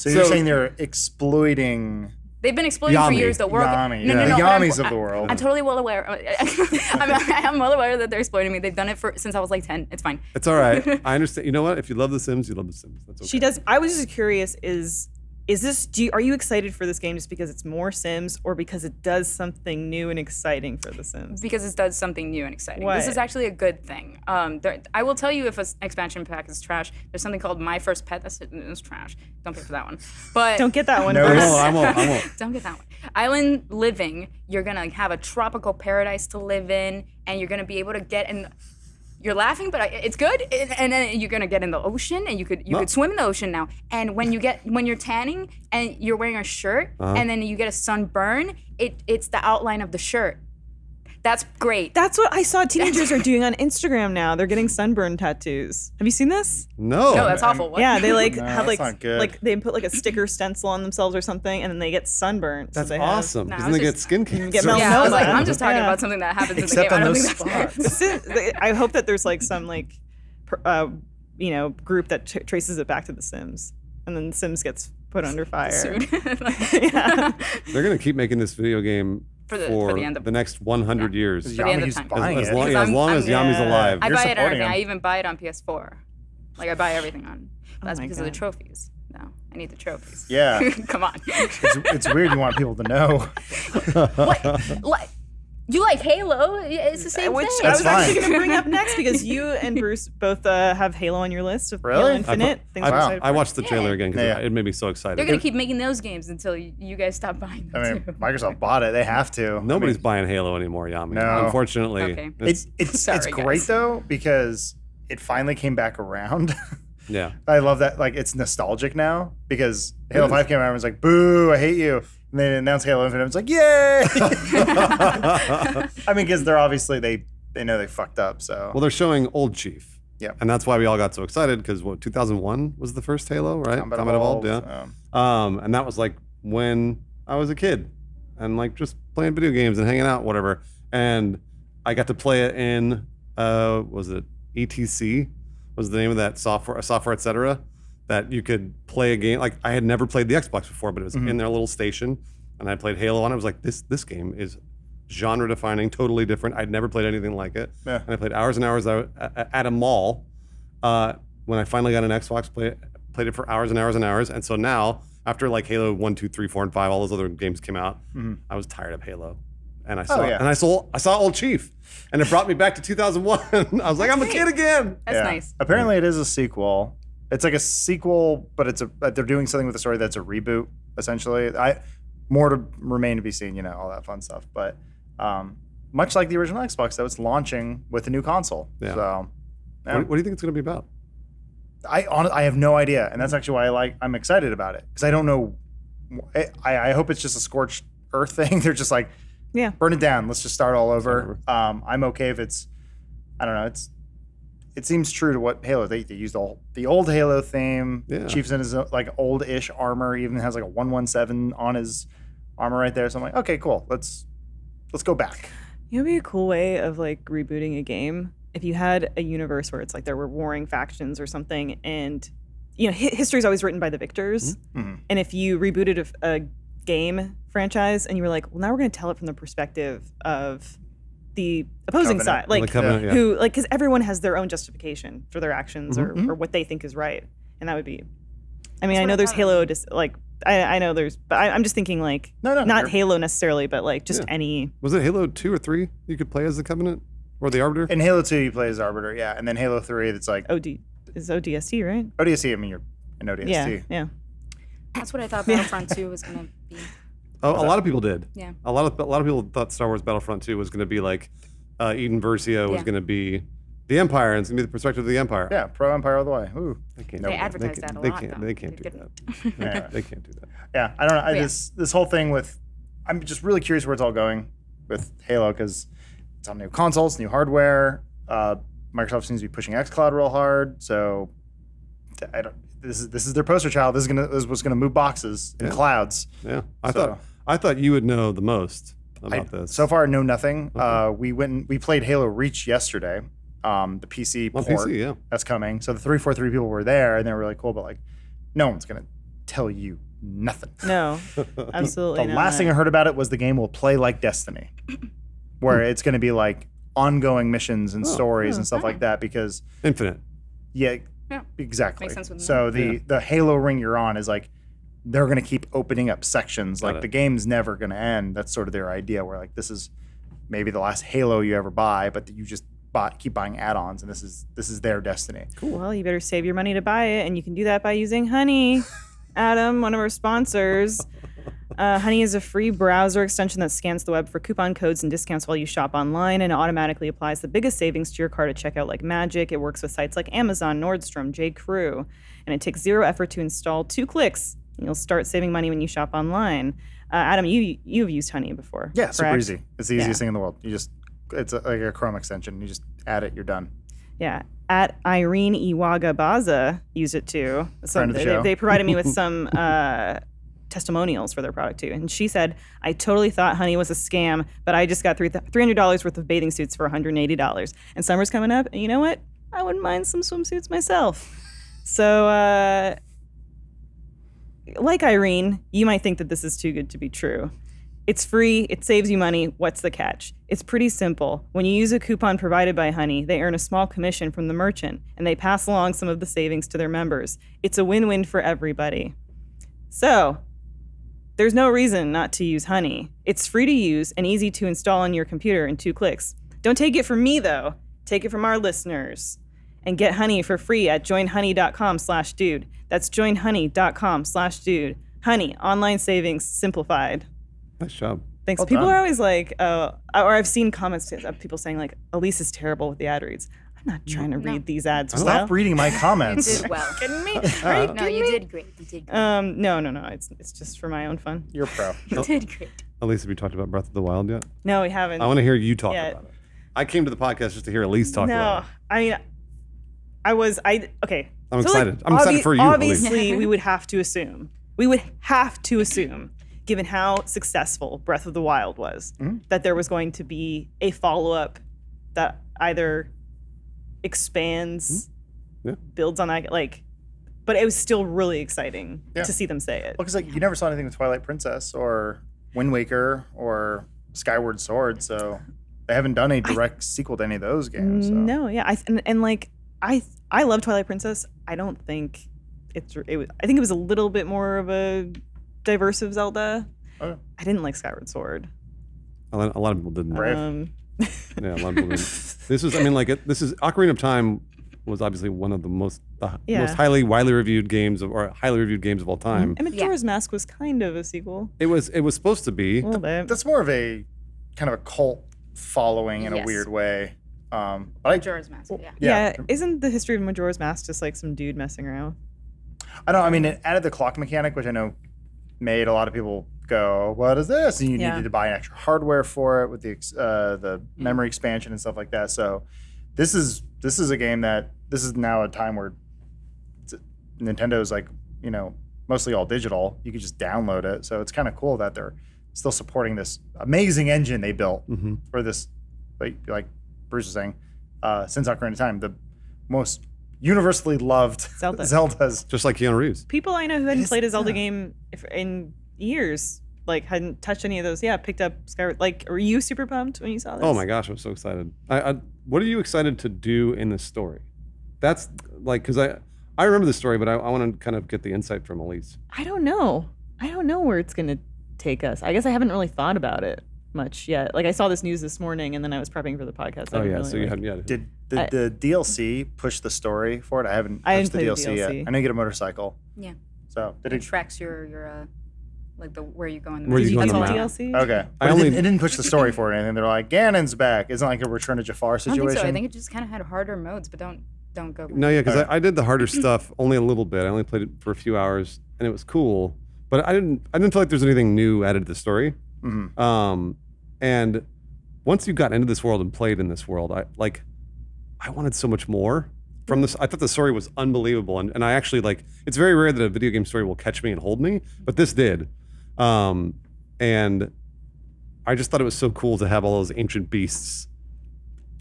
you're So- saying they're exploiting They've been exploiting for Yami. years. The world, Yami, no, yeah. no, The no, but Yamis of the world. I'm totally well aware. I'm well aware that they're exploiting me. They've done it since I was like 10. It's fine. It's all right. I understand. You know what? If you love The Sims, you love The Sims. That's okay. She does. I was just curious: is this? Are you excited for this game just because it's more Sims, or because it does something new and exciting for The Sims? Because it does something new and exciting. What? This is actually a good thing. I will tell you if an expansion pack is trash. There's something called My First Pet. It's trash. Don't pay for that one. But Don't get that one. No. Bruce. I won't. don't get that one. Island living, you're gonna have a tropical paradise to live in, and you're gonna be able to get in. You're laughing, but it's good. And then you're gonna get in the ocean, and you could swim in the ocean now. And when you're tanning and you're wearing a shirt, and then you get a sunburn, it's the outline of the shirt. That's great. That's what I saw teenagers are doing on Instagram now. They're getting sunburn tattoos. Have you seen this? No. No, that's awful. What? Yeah, they like No, have that's not good. like they put like a sticker stencil on themselves or something, and then they get sunburned. That's so they have- awesome. Nah, Because I then they was get skin cancer. melanoma. Yeah, I was like, No, I'm just talking yeah. about something that happens Except in the on game. I those don't think that's spots. I hope that there's like some like group that traces it back to The Sims, and then The Sims gets put under fire. sued. Yeah. They're going to keep making this video game For the end of- the next 100 years. Is For the end of Yami's time. buying As it. long, Because as, long as Yami's yeah. alive. I You're buy it supporting everything. him. I even buy it on PS4. Like I buy everything on. That's my because of the God. trophies. No, I need the trophies. Yeah. Come on. It's weird you want people to know. What? Like, you like Halo? It's the same Which thing. I That's was actually fine. going to bring up next because you and Bruce both have Halo on your list of Halo Really? Infinite. Things we're excited I for. watched the trailer again because Yeah. it made me so excited. They're gonna keep making those games until you guys stop buying them I mean, too. Microsoft bought it. They have to. Nobody's buying Halo anymore, Yami. No. Unfortunately. Okay. It's Sorry, great guys. though because it finally came back around. Yeah. I love that. Like it's nostalgic now because Halo 5 came out and was like, "Boo! I hate you." And they announced Halo Infinite. It's like, "Yay!" I mean, because they're obviously they know they fucked up. So Well, they're showing Old Chief. Yep. And that's why we all got so excited because 2001 was the first Halo, right? Combat Evolved, Evolved, yeah. And that was like when I was a kid and like just playing video games and hanging out, whatever. And I got to play it in, was it ETC? Was the name of that software, etc. That you could play a game. Like I had never played the Xbox before, but it was in their little station, and I played Halo, and I was like, this game is genre defining, totally different. I'd never played anything like it, Yeah. and I played hours and hours at a mall. When I finally got an Xbox, played it for hours and hours and hours, and so now after like Halo 1, 2, 3, 4, and 5, all those other games came out, I was tired of Halo. And I saw yeah. and I saw Old Chief, and it brought me back to 2001. I was like, I'm a kid again. That's yeah. nice. Apparently, it is a sequel. It's like a sequel, but they're doing something with the story that's a reboot essentially. More to remain to be seen. All that fun stuff. But much like the original Xbox, though, it's launching with a new console. Yeah. So yeah. What do you think it's going to be about? I have no idea, and that's actually why I'm excited about it because I don't know. I hope it's just a scorched earth thing. They're just like, Yeah. burn it down. Let's just start all over. over. I'm okay if it's, I don't know. It seems true to what Halo they used the old Halo theme. Yeah. Chief's in his like old-ish armor. He even has like a 117 on his armor right there. So I'm like, okay, cool. Let's go back. It would be a cool way of like rebooting a game if you had a universe where it's like there were warring factions or something, and history is always written by the victors, and if you rebooted a game franchise and you were like, well, now we're going to tell it from the perspective of the opposing Covenant. side, like The Covenant, yeah. who, like, because everyone has their own justification for their actions or what they think is right, and that would be. I mean, I know there's Halo, I know there's, but I'm just thinking like, No, not you're- Halo necessarily, but like just any. Was it Halo 2 or 3 you could play as the Covenant or the Arbiter? In Halo 2, you play as Arbiter, yeah. And then Halo 3, it's like Is ODST, right? ODST, I mean, you're an ODST. Yeah. That's what I thought Battlefront 2 was gonna be. Oh, a lot of people did. Yeah. A lot of people thought Star Wars Battlefront 2 was going to be like Eden Versio was Yeah. going to be the Empire, and it's going to be the perspective of the Empire. Yeah, pro Empire all the way. Ooh. They can't. They advertised that a lot, though. They can't do Good. that. Yeah. They can't do that. Yeah, I don't know. Yeah. This whole thing with, I'm just really curious where it's all going with Halo because it's on new consoles, new hardware. Microsoft seems to be pushing xCloud real hard, so I don't. This is their poster child. This is what's gonna move boxes in Yeah. clouds. Yeah, So- I thought you would know the most about this. So far, I know nothing. We played Halo Reach yesterday. The PC On port PC, yeah. that's coming. So the 343 people were there, and they were really cool. But like, no one's gonna tell you nothing. No, absolutely The not. last thing I heard about it was the game will play like Destiny, where it's going to be like ongoing missions and stories and stuff like that. Because Infinite. yeah, Yeah. exactly. Makes sense with So the Halo ring you're on is like they're going to keep opening up sections. Like it. the game's never going to end. That's sort of their idea. Where like this is maybe the last Halo you ever buy, but you just keep buying add-ons, and this is their Destiny. Well, you better save your money to buy it, and you can do that by using Honey. Adam, one of our sponsors. Honey is a free browser extension that scans the web for coupon codes and discounts while you shop online and automatically applies the biggest savings to your cart at checkout like magic. It works with sites like Amazon, Nordstrom, J.Crew, and it takes zero effort to install. 2 clicks, and you'll start saving money when you shop online. Adam, you've used Honey before. Yeah, super correct? easy. It's the easiest thing in the world. It's like a Chrome extension. You just add it, you're done. Yeah. At Irene Iwaga Baza used it too. So Friend of the show. they provided me with some testimonials for their product too. And she said, I totally thought Honey was a scam, but I just got $300 worth of bathing suits for $180. And summer's coming up, and you know what? I wouldn't mind some swimsuits myself. So, like Irene, you might think that this is too good to be true. It's free, it saves you money. What's the catch? It's pretty simple. When you use a coupon provided by Honey, they earn a small commission from the merchant, and they pass along some of the savings to their members. It's a win-win for everybody. So, there's no reason not to use Honey. It's free to use and easy to install on your computer in 2 clicks. Don't take it from me, though. Take it from our listeners. And get Honey for free at joinhoney.com/dude. That's joinhoney.com/dude. Honey, online savings simplified. Nice job. Thanks. Well People done. are always like, or I've seen comments of people saying like, Elise is terrible with the ad reads. I'm not trying to read these ads. Stop well. reading my You comments. did well. Kidding me? Are you No, you did great. You did great. No. It's just for my own fun. You're pro. You did great. Elise, have you talked about Breath of the Wild yet? No, we haven't. I want to hear you talk Yeah. about it. I came to the podcast just to hear Elise talk about No, it. I mean, okay. I'm So, excited. I'm excited for you, Elise. Obviously, we would have to assume, given how successful Breath of the Wild was, that there was going to be a follow-up that either expands, builds on that, like, but it was still really exciting Yeah. to see them say it. Well, because like you never saw anything with Twilight Princess or Wind Waker or Skyward Sword, so they haven't done a direct sequel to any of those games. So. No, yeah, I love Twilight Princess. I don't think it was. I think it was a little bit more of a diversive Zelda. Oh. I didn't like Skyward Sword. A lot of people didn't. Right. Yeah, a lot of people didn't. This is Ocarina of Time was obviously one of the most widely reviewed games of all time. And Majora's Mask was kind of a sequel, It was supposed to be. a little bit. That's more of a kind of a cult following in a Yes. weird way. But I Majora's Mask. Yeah. Yeah, isn't the history of Majora's Mask just like some dude messing around? don't. I mean, it added the clock mechanic, which I know made a lot of people go, "What is this?" And you Yeah. needed to buy extra hardware for it with the memory expansion and stuff like that. So this is a game that this is now a time where Nintendo's like mostly all digital. You can just download it. So it's kind of cool that they're still supporting this amazing engine they built for this, like Bruce was saying, since Ocarina of Time, the most universally loved Zelda. Zeldas. Just like Keanu Reeves. People I know who hadn't is- played a Zelda yeah. game in years, like hadn't touched any of those. Yeah, picked up Skyward. Like, were you super pumped when you saw this? Oh my gosh, I'm so excited. What are you excited to do in this story? That's like, because I remember the story, but I want to kind of get the insight from Elise. I don't know. I don't know where it's gonna take us. I guess I haven't really thought about it much yet. Like, I saw this news this morning, and then I was prepping for the podcast. I Oh didn't yeah, really, so you like- hadn't yet. Did the DLC push the story for it? I haven't I touched didn't the play the DLC, DLC. yet. I know you get a motorcycle. Yeah. So did It it? tracks your like the where you go in the Where map. you go in That's the all map. DLC. Okay. But only- it didn't push the story for it or anything. They're like, Ganon's back. Isn't like a Return to Jafar I don't situation? think so. I think it just kind of had harder modes, but don't go. No, yeah, because Okay. I did the harder stuff only a little bit. I only played it for a few hours, and it was cool. But I didn't feel like there's anything new added to the story. Mhm. And once you got into this world and played in this world, I wanted so much more from this. I thought the story was unbelievable, and I actually like. It's very rare that a video game story will catch me and hold me, but this did. And I just thought it was so cool to have all those ancient beasts,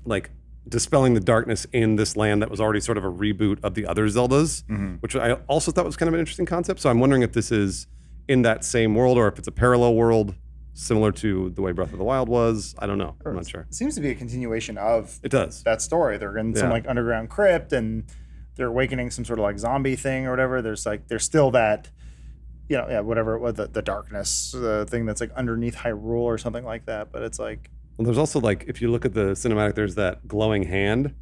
like dispelling the darkness in this land that was already sort of a reboot of the other Zeldas, which I also thought was kind of an interesting concept. So I'm wondering if this is in that same world or if it's a parallel world similar to the way Breath of the Wild was. I don't know. I'm not sure. It seems to be a continuation of It does. that story. They're in some Yeah. like underground crypt and they're awakening some sort of like zombie thing or whatever. There's still that, whatever it was, the darkness, the thing that's like underneath Hyrule or something like that. But it's like, Well, there's also like if you look at the cinematic, there's that glowing hand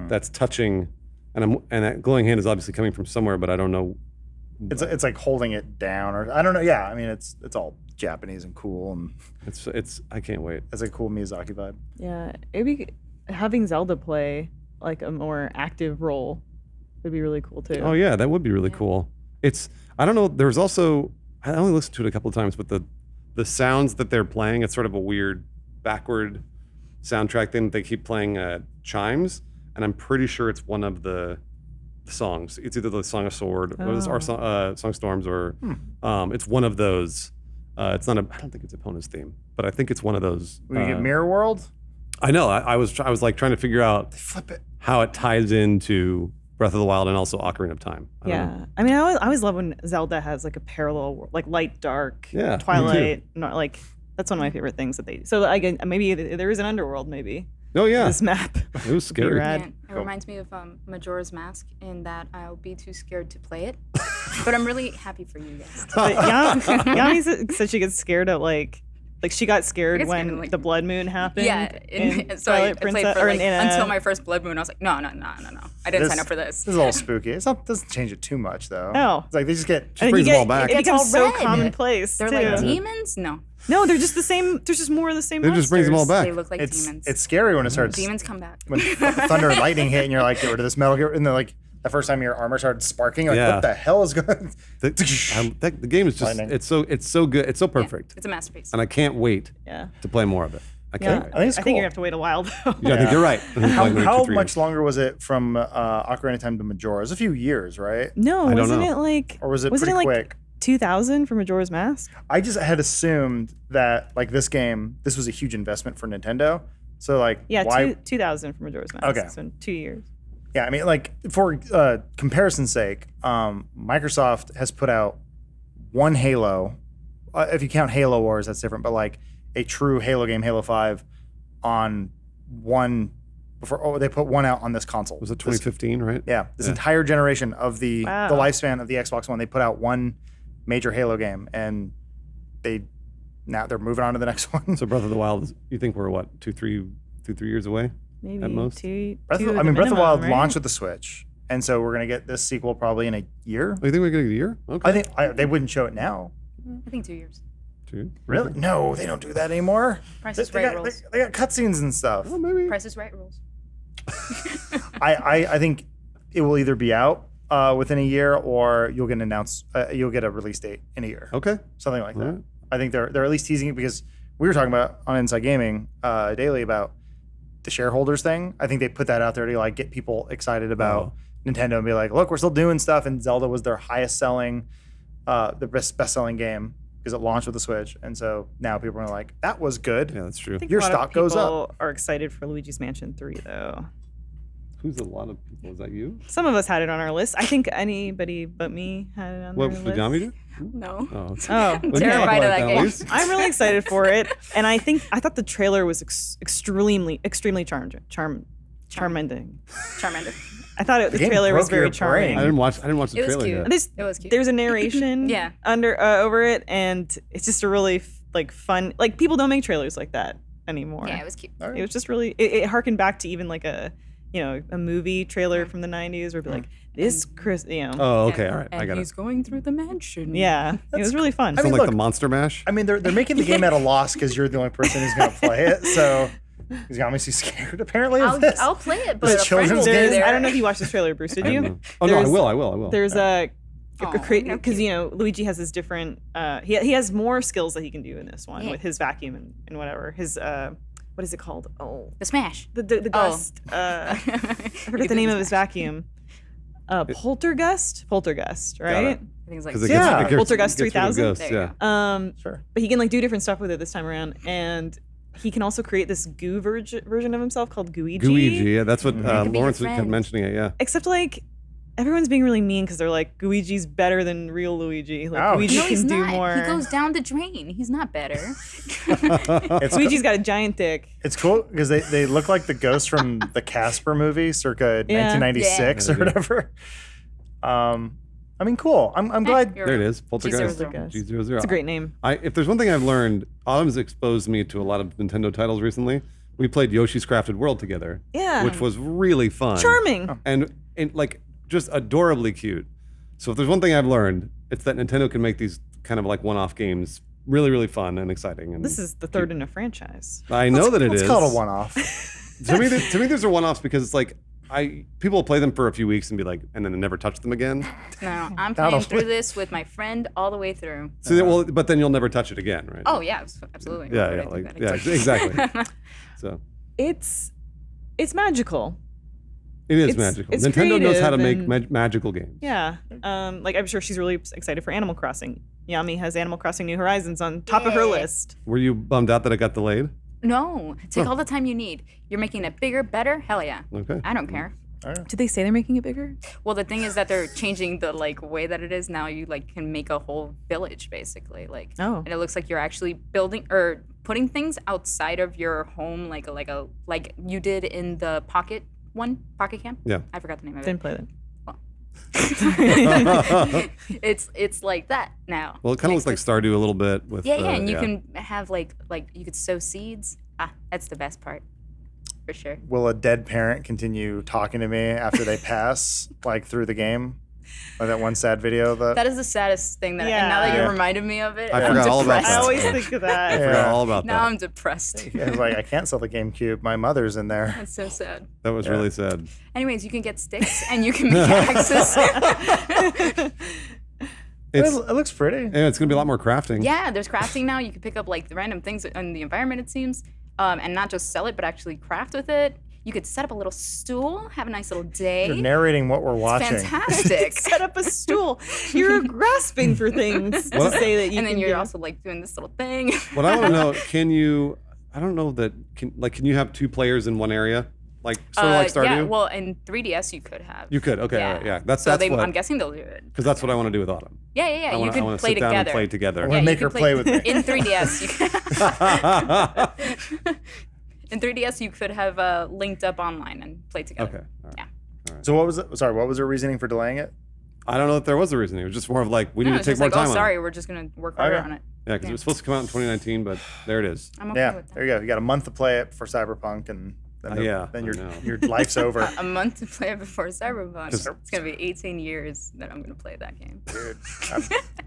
that's touching, and that glowing hand is obviously coming from somewhere, but I don't know. it's like holding it down or I don't know. Yeah, I mean it's all Japanese and cool and It's I can't wait. it's a cool Miyazaki vibe. Yeah, maybe having Zelda play like a more active role would be really cool too. Oh yeah, that would be really cool. It's I don't know. There's also I only listened to it a couple of times, but the sounds that they're playing, it's sort of a weird backward soundtrack thing. They keep playing chimes, and I'm pretty sure it's one of the songs. It's either the Song of Sword or Song of Storms, or it's one of those. It's not I don't think it's Epona's theme, but I think it's one of those. When you get Mirror World, I know. I was like trying to figure out they flip it. how it ties into Breath of the Wild and also Ocarina of Time. I don't know. Yeah, I mean, I always love when Zelda has like a parallel world, like light, dark, Yeah, me too. Twilight. Not like that's one of my favorite things that they do. So again, maybe there is an underworld. Maybe Oh yeah, this map. it was scary. rad. Man, it reminds me of Majora's Mask in that I'll be too scared to play it. But I'm really happy for you guys. But Yami said she gets scared at like she got scared I get scared when in, like- the blood moon happened. Yeah, in so I Twilight played Princess, for or like, in, until my first blood moon. I was like, no. I didn't sign up for this. This is a little spooky. It doesn't change it too much though. No. It's like they just get and then brings you them all get, back. It It's becomes all so red. commonplace. They're too. like demons? No. No, they're just the same. There's just more of the same. It just brings them all monsters. back. They look like it's demons. it's scary when it starts Demons come back. when thunder and lightning hit and you're like, get rid of this metal, and then like the first time your armor started sparking, like Yeah. what the hell is going? The game is just Lightning. it's so good. It's so perfect, It's a masterpiece. and I can't wait Yeah. to play more of it. I Yeah. can't. wait. I think it's I think cool. you have to wait a while though. Yeah, I think you're right. I think How, like maybe how 2-3 much years. longer was it from Ocarina of Time to Majora? It was a few years, right? No, I don't wasn't know. it like? Or was it wasn't pretty it like quick? 2000 for Majora's Mask? I just had assumed that like this was a huge investment for Nintendo. So like, Yeah, why? 2000 for Majora's Mask. Okay. So in 2 years. Yeah, I mean, like for comparison's sake, Microsoft has put out one Halo. If you count Halo Wars, that's different. But like a true Halo game, Halo 5, on one before. Oh, they put one out on this console. Was it This- 2015? Right? Yeah, this entire generation of the Wow. lifespan of the Xbox One, they put out one major Halo game, and now they're moving on to the next one. So Breath of the Wild, you think we're what 2-3 years away? Maybe At most? two. Breath two of, at I mean, the Breath of the minimum, Wild right? launched with the Switch, and so we're gonna get this sequel probably in a year. Oh, you think we're getting a year? Okay. I think they wouldn't show it now. I think 2 years. 2. Really? No, they don't do that anymore. Price They, is they Right got, rules. they got cutscenes and stuff. Oh, maybe. Price is Right rules. I think it will either be out within a year, or you'll get you'll get a release date in a year, Okay. something like that. All right. I think they're at least teasing it because we were talking about on Inside Gaming daily about the shareholders thing. I think they put that out there to like get people excited about Nintendo and be like, look, we're still doing stuff. And Zelda was their highest selling, the best selling game because it launched with the Switch. And so now people are like, that was good. Yeah, that's true. I think Your a lot of stock goes up. people are excited for Luigi's Mansion 3 though. Who's a lot of people? Is that you? Some of us had it on our list. I think anybody but me had it on What their did list. Yami do? No. Oh, okay. Oh, I'm terrified of that game. I'm really excited for it, and I thought the trailer was extremely charming. Charmander. I thought the game trailer was broke your very charming. brain. I didn't watch the It was trailer cute. yet. It was cute. There's a narration Yeah. over it, and it's just a really fun. Like people don't make trailers like that anymore. Yeah, it was cute. It was just really. It harkened back to even like a movie trailer from the '90s, where it'd be like this Chris. Oh, okay, all right. And I got it. he's going through the mansion. Yeah, it was really fun. I mean, Sound like look, the Monster Mash. I mean, they're making the game at a loss because you're the only person who's going to play it. So he's obviously scared, apparently, of this. I'll play it, but The a friend children's will be game? there. I don't know if you watched this trailer, Bruce. Did I don't you? know. Oh no, I There's- will. I will. There's a no because cute. Luigi has his different. He has more skills that he can do in this one Yeah. with his vacuum and whatever. His what is it called? Oh, The Smash. the Oh. gust. I forget the name of his vacuum. Poltergust, right? I think it's like Because Yeah. Poltergeist rid of 3000? ghosts, There you yeah. Sure. But he can like do different stuff with it this time around, and he can also create this goo version of himself called Gooigi. Gooigi, yeah, that's what can be your Lawrence kept friend. mentioning it. Yeah. Except like everyone's being really mean because they're like Luigi's better than real Luigi. Like Ouch. Luigi No, can he's do not. more. He goes down the drain. He's not better. It's Luigi's got a giant dick. It's cool because they look like the ghosts from the Casper movie, circa Yeah. 1996 Yeah. or whatever. I mean, cool. I'm glad. You're There it right. is. Poltergeist. G00. G00. It's a great name. If there's one thing I've learned, Autumn's exposed me to a lot of Nintendo titles recently. We played Yoshi's Crafted World together, Yeah. which was really fun. Charming. And like just adorably cute. So if there's one thing I've learned, it's that Nintendo can make these kind of like one-off games really, really fun and exciting. And This is the third in a franchise. I know that it is. It's called a one-off. To me, these are one-offs because it's like people will play them for a few weeks and be like, and then never touch them again. No, I'm That'll- playing through this with my friend all the way through. So well, but then you'll never touch it again, right? Oh yeah, absolutely. Yeah, Why yeah, would I do like that? yeah, exactly. So It's magical. it is It's- magical. it's Nintendo knows how to make creative magical games. Yeah. Like I'm sure she's really excited for Animal Crossing. Yami has Animal Crossing New Horizons on top of her Yeah. list. Were you bummed out that it got delayed? No, take all the time you need. You're making it bigger, better. Hell yeah. Okay. I don't care. Did they say they're making it bigger? Well, the thing is that they're changing the like way that it is now. You like can make a whole village basically, like, Oh. and it looks like you're actually building or putting things outside of your home, like you did in the Pocket Camp. Yeah. I forgot the name of it. Didn't play that. It's like that now. Well, it kind of looks like Stardew a little bit with. Yeah, and you can have like you could sow seeds. That's the best part, for sure. Will a dead parent continue talking to me after they pass, like through the game? Like that one sad video that. That is the saddest thing that. And now that Yeah. you reminded me of it, I I'm forgot all about depressed. I that. always think of I that. Yeah. forgot all about Now that. I'm depressed. I was like, I can't sell the GameCube. My mother's in there. That's so sad. That was really sad. Anyways, you can get sticks and you can make axes. It It's looks pretty. and it's gonna be a lot more crafting. Yeah, there's crafting now. You can pick up like the random things in the environment, it seems, and not just sell it, but actually craft with it. You could set up a little stool, have a nice little day. You're narrating what we're It's watching. fantastic. Set up a stool. You're grasping for things to say that you and then can you're do. also like doing this little thing. What I want to know, can you? I don't know that. Can you have two players in one area, like sort of like Stardew? Yeah, well, in 3DS you could have. You could. Okay. all right, yeah. That's so what. I'm guessing they'll do it. Because that's what I want to do with Autumn. Yeah. I You wanna could play sit down together. and play together. I'm gonna you make can her play with me. In 3DS, in 3DS you could have linked up online and play together. Okay. All right. Yeah. So what was it? Sorry, what was her reasoning for delaying it? I don't know if there was a reason. It was just more of like we need No, to it's take just more like, time oh, on sorry, it. we're just gonna work harder Okay. on it. Yeah, because it was supposed to come out in 2019, but there it is. I'm okay Yeah, with that. there you go. You got a month to play it for Cyberpunk, and then, Yeah, then I your know. your life's over. A month to play it before Cyberpunk. Just- It's gonna be 18 years that I'm gonna play that game. Dude,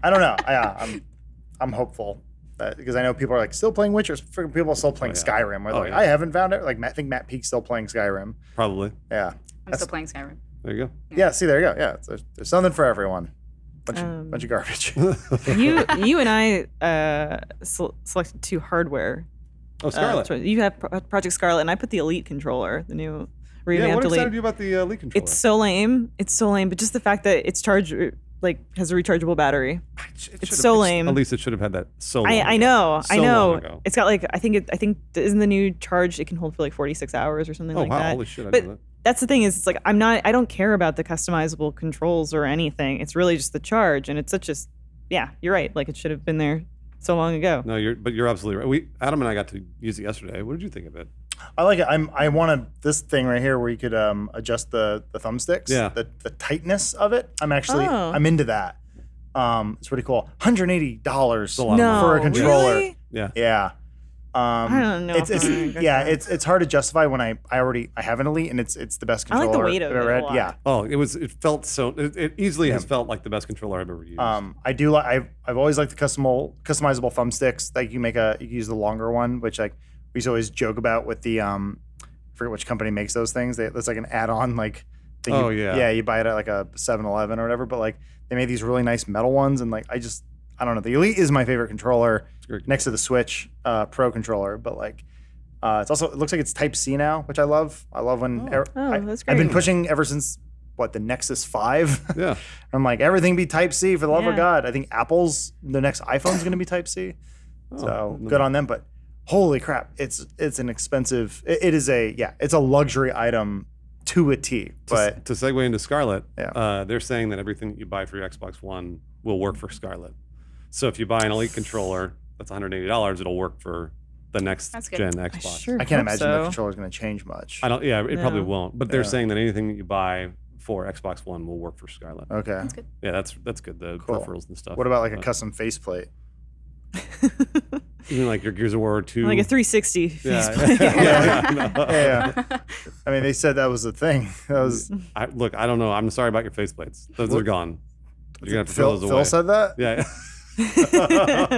I don't know. I'm hopeful because I know people are like still playing Witcher. Freaking people are still playing yeah. Skyrim. Where they're Oh, like, yeah. I haven't found it. Like I think Matt Peake's still playing Skyrim. Probably. Yeah. I'm still playing Skyrim. There you Yeah. See, there you go. Yeah. There's something for everyone. Bunch of garbage. go. You and I selected two hardware. Oh, Scarlet. You have Project Scarlet, and I put the Elite controller, the new Yeah, revamped what excited Elite. you about the Elite controller? It's so lame. It's so lame. But just the fact that it's has a rechargeable battery. It's so lame. At least it should have had that so long I ago. know. So I know. long ago. It's got like I think isn't the new charge it can hold for like 46 hours or something Oh, like wow. that. Holy shit. I But didn't know that's the thing is, it's like I don't care about the customizable controls or anything. It's really just the charge, and it's such a, yeah, you're right. Like, it should have been there so long ago. No, you're absolutely right. Adam and I got to use it yesterday. What did you think of it? I like it. I want this thing right here where you could adjust the thumbsticks. Yeah. The tightness of it. I'm into that. It's pretty cool. $180 It's a lot of No, money. for a controller. really? Yeah. Yeah. I don't know. It's if I'm gonna go yeah. for it. It's hard to justify when I have an Elite and it's the best I like controller the weight of I've ever it a had. lot. Yeah. Oh, it felt so. It easily has felt like the best controller I've ever used. I do like. I've always liked the customizable thumbsticks. Like you can use the longer one, which like we used to always joke about with the I forget which company makes those things. That's like an add-on like. Thing Oh, you, yeah. Yeah, you buy it at like a 7-Eleven or whatever. But like they made these really nice metal ones, and like I don't know. The Elite is my favorite controller great. next to the Switch Pro controller, but like. It looks like it's Type C now, which I love. I love when that's I've been great. pushing ever since the Nexus 5. Yeah. I'm like, everything be Type C for the love of Yeah. God. I think the next iPhone's going to be Type C. So no. good on them. But holy crap, it's an expensive. It's a luxury item to a T. But To segue into Scarlet, Yeah. they're saying that everything that you buy for your Xbox One will work for Scarlet. So if you buy an Elite controller that's $180, it'll work for the next That's good. gen Xbox. sure I can't hope imagine the so. controller's going to change much. I don't. Yeah, it probably No. won't. But they're Yeah. saying that anything that you buy for Xbox One will work for Scarlet. Okay. That's good. Yeah, that's good. The Cool. peripherals and stuff. What about like a But custom faceplate? even like your Gears of War 2? Like a 360 Yeah, faceplate. yeah. Yeah. I mean, they said that was the thing. That was Look, I don't know. I'm sorry about your faceplates. Those are gone. You're gonna have to throw those away. Phil said that. Yeah.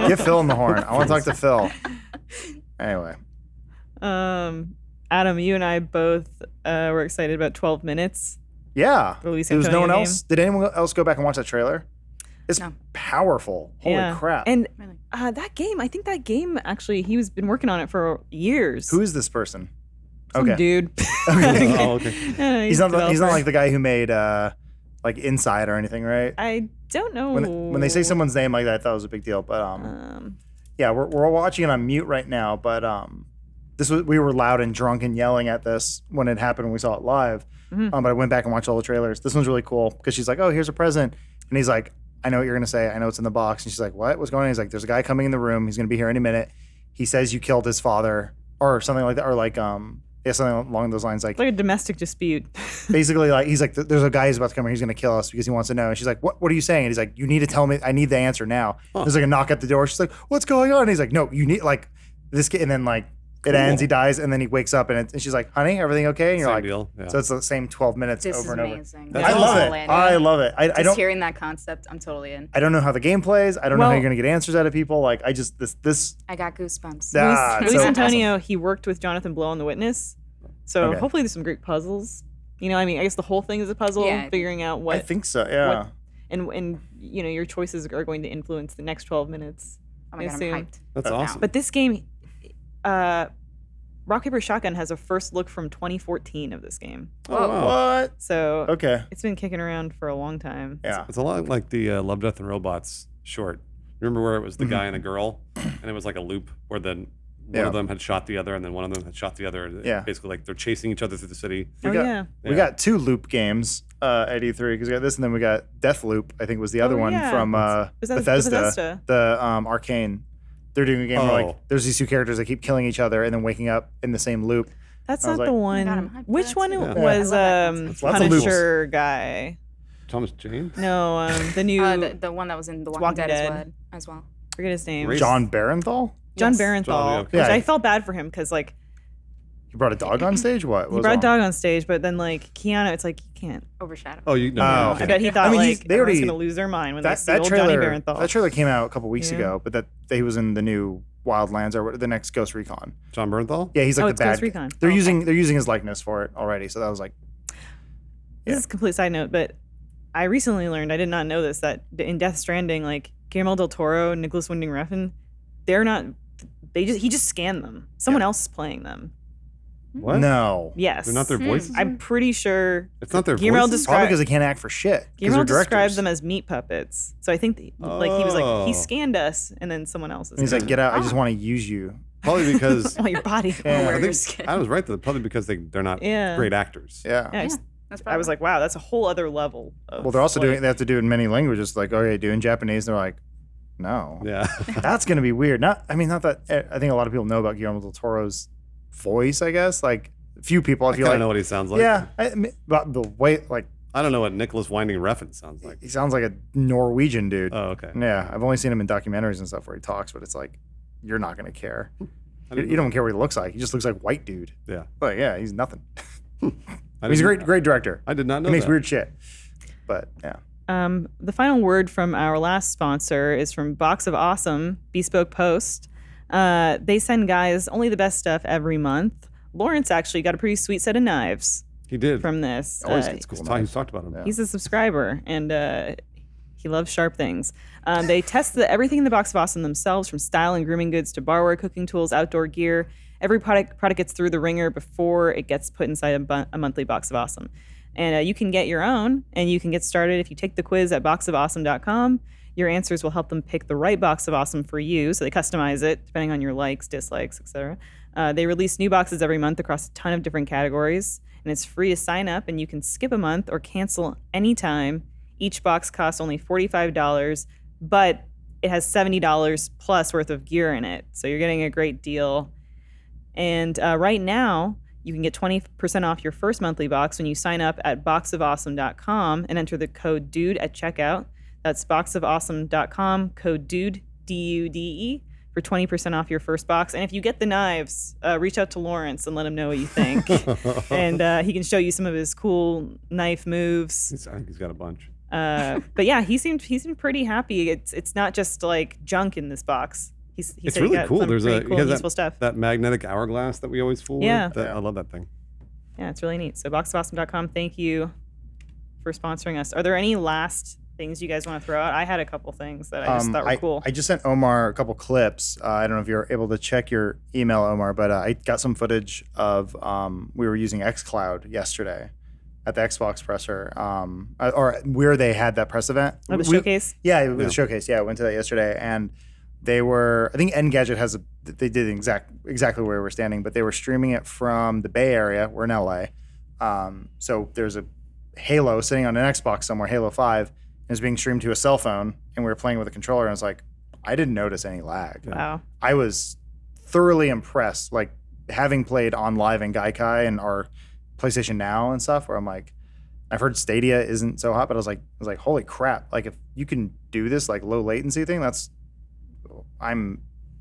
Give Phil in the horn. I want to talk to Phil. Anyway. Adam, you and I both were excited about 12 Minutes. Yeah. The Luis There was no Antonio one game. else. Did anyone else go back and watch that trailer? It's No. powerful. Holy Yeah. crap. And Really? that game, I think that game actually, been working on it for years. Who is this person? Some Okay. dude. Oh, okay. Yeah, He's not developer. like the guy who made like Inside or anything, right? I don't know. When they say someone's name like that, I thought it was a big deal. But yeah, we're watching it on mute right now. But we were loud and drunk and yelling at this when it happened when we saw it live. Mhm. But I went back and watched all the trailers. This one's really cool because she's like, "Oh, here's a present," and he's like, "I know what you're gonna say. I know it's in the box." And she's like, "What? What's going on?" He's like, "There's a guy coming in the room. He's gonna be here any minute. He says you killed his father or something like that, or like yeah, something along those lines. Like It's like a domestic dispute. basically, like he's like, there's a guy who's about to come here. He's gonna kill us because he wants to know." And she's like, "What are you saying?" And he's like, "You need to tell me. I need the answer now." There's like a knock at the door. She's like, "What's going on?" And he's like, "No, you need like this kid." And then like it ends. He dies, and then he wakes up, and she's like, "Honey, everything okay?" And you're Same like, deal. Yeah. so it's the same 12 minutes This over is and over. amazing. That's I love all it. in. I love it. I Just don't. hearing that concept, I'm totally in. I don't know how the game plays. I don't know how Well- you're gonna get answers out of people. Like I just this. I got goosebumps. Ah, it's Luis so Antonio, he worked with Jonathan Blow on The Witness. So Okay. hopefully there's some great puzzles. You know, I mean, I guess the whole thing is a puzzle, Yeah, I think- figuring out I what think so. Yeah. and you know, your choices are going to influence the next 12 minutes. Oh my I god, I'm assume. hyped. That's Now. awesome. But this game, Rock Paper Shotgun has a first look from 2014 of this game. Oh, wow. What? So Okay. it's been kicking around for a long time. Yeah. It's a lot like the Love, Death, and Robots short. Remember where it was the Mm-hmm. guy and a girl, and it was like a loop where then one of them had shot the other, and then one of them had shot the other. And Yeah. Basically, like they're chasing each other through the city. Oh, got- yeah. We got two Loop games at E3 because we got this, and then we got Deathloop. I think was the other one yeah. from Was that Bethesda, Bethesda? the Arcane. They're doing a game where Oh. like there's these two characters that keep killing each other and then waking up in the same loop. That's I was not the like- one. God, I'm hyped for Which that one too. Yeah. was I love that concept. Lots of loops. Punisher guy? Thomas Jane. No, the new. The one that was in The Walking, Walking Dead, Dead. as well. forget his name. Race- John Barenthal. John Yes. Barenthal. John, Which yeah. I felt bad for him because like He brought a dog on stage. What? he was brought a wrong? dog on stage, but then like Keanu, it's like you can't. Overshadowed. Oh, you know. Oh, I bet he thought I mean, like they everyone's already- gonna lose their mind when they That, see that old trailer. Johnny Barenthal. That trailer came out a couple weeks Yeah. ago, but that he was in the new Wildlands or the next Ghost Recon. John Bernthal. Yeah, he's like Oh, the it's bad. Ghost Recon. They're Oh, using his likeness for it already, so that was like This is a complete side note, but I recently learned, I did not know this, that in Death Stranding, like Guillermo del Toro, Nicholas Winding Refn, they're not. He just scanned them. Someone else is playing them. What? no. Yes, They're not their voices. I'm pretty sure It's not their Guillermo voices. Probably described. because they can't act for shit. 'cause Guillermo they're described directors. them as meat puppets. So I think, like he was like, he Oh. scanned us, and then someone else is. And he's like, gonna- "Get out! I just want to use you." Probably because Well, your body. Yeah. Wear I your think skin. I was right though. Probably because they're not Yeah. great actors. Yeah. Yeah, That's I was probably- like, wow, that's a whole other level. Of, Well, they're also like, they have to do it in many languages. Like, okay, do it in Japanese. They're like, no. Yeah. That's going to be weird. Not that, I think a lot of people know about Guillermo del Toro's voice, I guess. Like, few people, I I feel kind of like. know what he sounds like. Yeah. But the way, like, I don't know what Nicholas Winding Refn sounds like. he sounds like a Norwegian dude. Oh, okay. Yeah. I've only seen him in documentaries and stuff where he talks, but it's like, you're not going to care. I You didn't don't care what he looks like. He just looks like white dude. Yeah. Like, yeah, he's nothing. I He's a didn't- great director. I did not know He makes that. weird shit. But yeah. The final word from our last sponsor is from Box of Awesome, Bespoke Post. They send guys only the best stuff every month. Lawrence actually got a pretty sweet set of knives He did. from this. Always gets cool. He's talked about him. Yeah. He's a subscriber, and he loves sharp things. They test everything in the Box of Awesome themselves, from style and grooming goods to barware, cooking tools, outdoor gear. Every product gets through the ringer before it gets put inside a monthly Box of Awesome. And you can get your own, and you can get started if you take the quiz at boxofawesome.com. Your answers will help them pick the right Box of Awesome for you, so they customize it depending on your likes, dislikes, etc. They release new boxes every month across a ton of different categories, and it's free to sign up, and you can skip a month or cancel anytime. Each box costs only $45, but it has $70 plus worth of gear in it, so you're getting a great deal. And right now, you can get 20% off your first monthly box when you sign up at boxofawesome.com and enter the code DUDE at checkout. That's boxofawesome.com, code DUDE, D-U-D-E, for 20% off your first box. And if you get the knives, reach out to Lawrence and let him know what you think. And he can show you some of his cool knife moves. I think he's got a bunch. But yeah, he seemed pretty happy. It's not just like junk in this box. He It's said he really got cool. some There's pretty a cool he and has useful stuff. that magnetic hourglass that we always fool Yeah. with. I love that thing. Yeah, it's really neat. So boxofawesome.com, thank you for sponsoring us. Are there any last things you guys want to throw out? I had a couple things that I just thought were cool. I just sent Omar a couple clips. I don't know if you're able to check your email, Omar, but I got some footage of we were using xCloud yesterday at the Xbox presser, or where they had that press event. Oh, the showcase? Yeah, it was a showcase. Yeah, I went to that yesterday, and they were. I think Engadget they did exactly where we were standing, but they were streaming it from the Bay Area. We're in LA, so there's a Halo sitting on an Xbox somewhere, Halo 5, and it's being streamed to a cell phone, and we were playing with a controller, and I was like, I didn't notice any lag. Wow. I was thoroughly impressed, like having played on Live and Gaikai and our PlayStation Now and stuff, where I'm like, I've heard Stadia isn't so hot, but I was like, holy crap! Like if you can do this like low latency thing,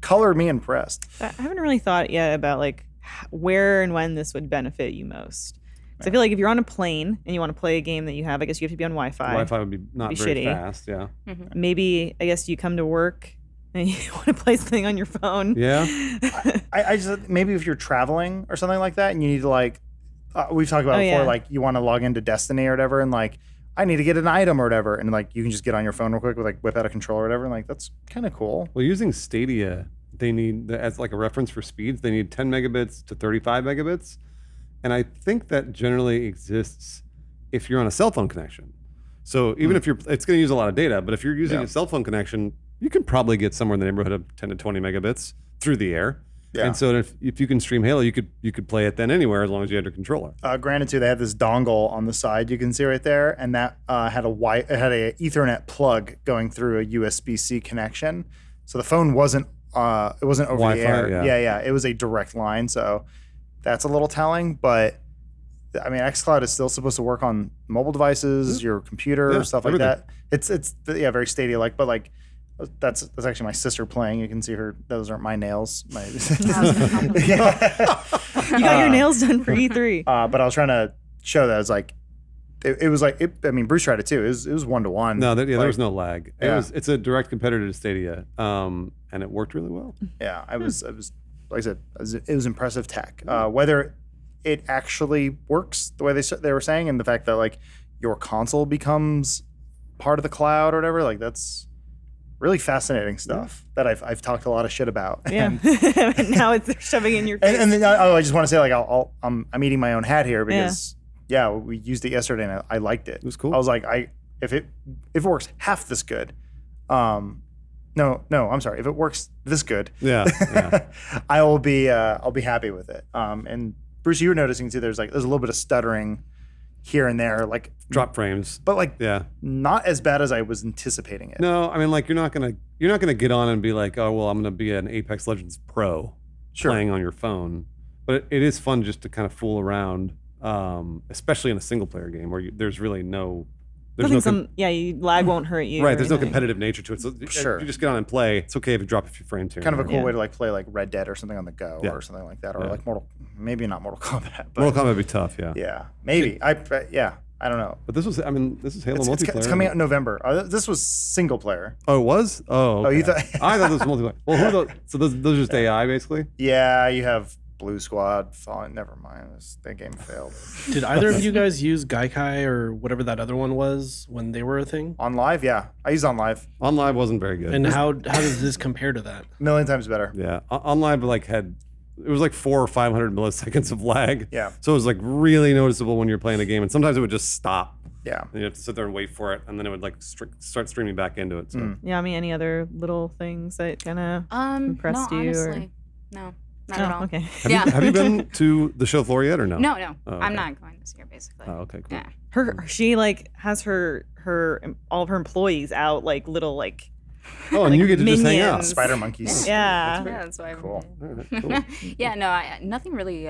colored me impressed. I haven't really thought yet about like where and when this would benefit you most. 'Cause I feel like if you're on a plane and you want to play a game that you have, I guess you have to be on Wi-Fi. Wi-Fi would be not Be very shitty. fast. Yeah. Maybe I guess you come to work and you want to play something on your phone. Yeah. I just maybe if you're traveling or something like that, and you need to like, we've talked about Oh, before, yeah. like you want to log into Destiny or whatever, and like I need to get an item or whatever, and like you can just get on your phone real quick with like whip out a controller or whatever, and like that's kind of cool. Well, using Stadia, they need as like a reference for speeds. They need 10 megabits to 35 megabits, and I think that generally exists if you're on a cell phone connection. So even if it's going to use a lot of data, but if you're using Yeah. a cell phone connection, you can probably get somewhere in the neighborhood of 10 to 20 megabits through the air. Yeah. And so if you can stream Halo, you could play it then anywhere as long as you had your controller. Granted, too, they had this dongle on the side you can see right there, and that had a Ethernet plug going through a USB-C connection. So the phone wasn't over Wi-Fi, the air. yeah. Yeah, it was a direct line. So that's a little telling. But I mean, xCloud is still supposed to work on mobile devices, your computer, Yeah, stuff like everything. that. It's very Stadia-like, but like. That's actually my sister playing. You can see her. Those aren't my nails. Yeah. You got your nails done for E3. But I was trying to show that it's like, it was like, I mean, Bruce tried it too. It was 1-to-1. No, there Like, was no lag. Yeah. It's a direct competitor to Stadia, and it worked really well. Yeah, I was like I said, it was impressive tech. Whether it actually works the way they were saying, and the fact that like your console becomes part of the cloud or whatever, like that's really fascinating stuff that I've talked a lot of shit about. Yeah. Now they're shoving in your face. And then I just want to say like I'm eating my own hat here because we used it yesterday and I liked it. It was cool. I was like if it works half this good, No, I'm sorry. If it works this good, Yeah. Yeah. I'll be happy with it. And Bruce, you were noticing too. There's a little bit of stuttering here and there, like Drop frames. but like Yeah. not as bad as I was anticipating it. No, I mean, like you're not gonna get on and be like, oh well, I'm gonna be an Apex Legends pro Sure. playing on your phone. But it is fun just to kind of fool around, especially in a single player game where there's really lag won't hurt you. right. or There's no anything. competitive nature to it. So Sure. you just get on and play. It's okay if you drop a few frames here. Kind of a and cool there. way to like play like Red Dead or something on the go Yeah. or something like that, or Yeah. like maybe not Mortal Kombat, but Mortal Kombat would be tough, yeah. yeah, maybe. I don't know. But this is Halo multiplayer. It's coming out in November. This was single player. Oh, it was? Oh, okay. Oh, you thought? I thought this was multiplayer. Well, who are those? So those are just AI, basically? Yeah, you have Blue Squad. Fallen. Never mind. That game failed. Did either of you guys use Gaikai or whatever that other one was when they were a thing? On live, yeah, I used on live. On Live wasn't very good. And how does this compare to that? A million times better. Yeah. On Live, it was like 400 or 500 milliseconds of lag. Yeah. So it was like really noticeable when you're playing a game. And sometimes it would just stop. Yeah. And you have to sit there and wait for it. And then it would like start streaming back into it. So. Yeah, I mean, any other little things that kind of impressed no, you? honestly, no, not at all. Okay. Have you been to the show floor yet or no? No, Oh, okay. I'm not going this year, basically. Oh, okay, cool. Yeah. She like has her all of her employees out like little like Oh, and you get to just hang out. minions. Spider monkeys. yeah. Yeah, that's why. Cool. All right, cool. Yeah, no, nothing really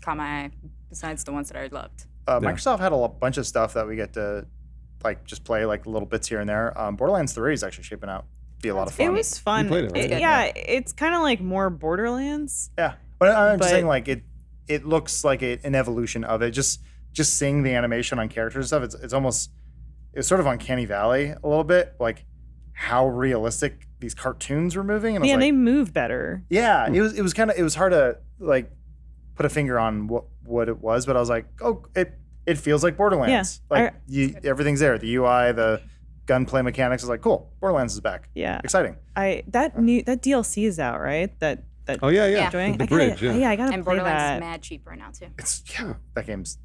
caught my eye besides the ones that I loved. Microsoft had a bunch of stuff that we get to like just play like little bits here and there. Borderlands 3 is actually shaping out to be a lot of fun. It was fun. You played it, right? Yeah, it's kind of like more Borderlands. Yeah, but I'm just But- saying like it looks like an evolution of it. Just seeing the animation on characters and stuff. It's sort of uncanny valley a little bit, like how realistic these cartoons were moving. And I was Yeah, like, they move better. yeah, it was hard to like put a finger on what it was, but I was like, oh, it feels like Borderlands. Yeah, Like everything's there. The UI, the gunplay mechanics is like cool. Borderlands is back. Yeah. Exciting. That DLC is out, right? That Oh, yeah. Yeah. joint. The I gotta, bridge, yeah. I gotta And play Borderlands that. is mad cheap right now too. It's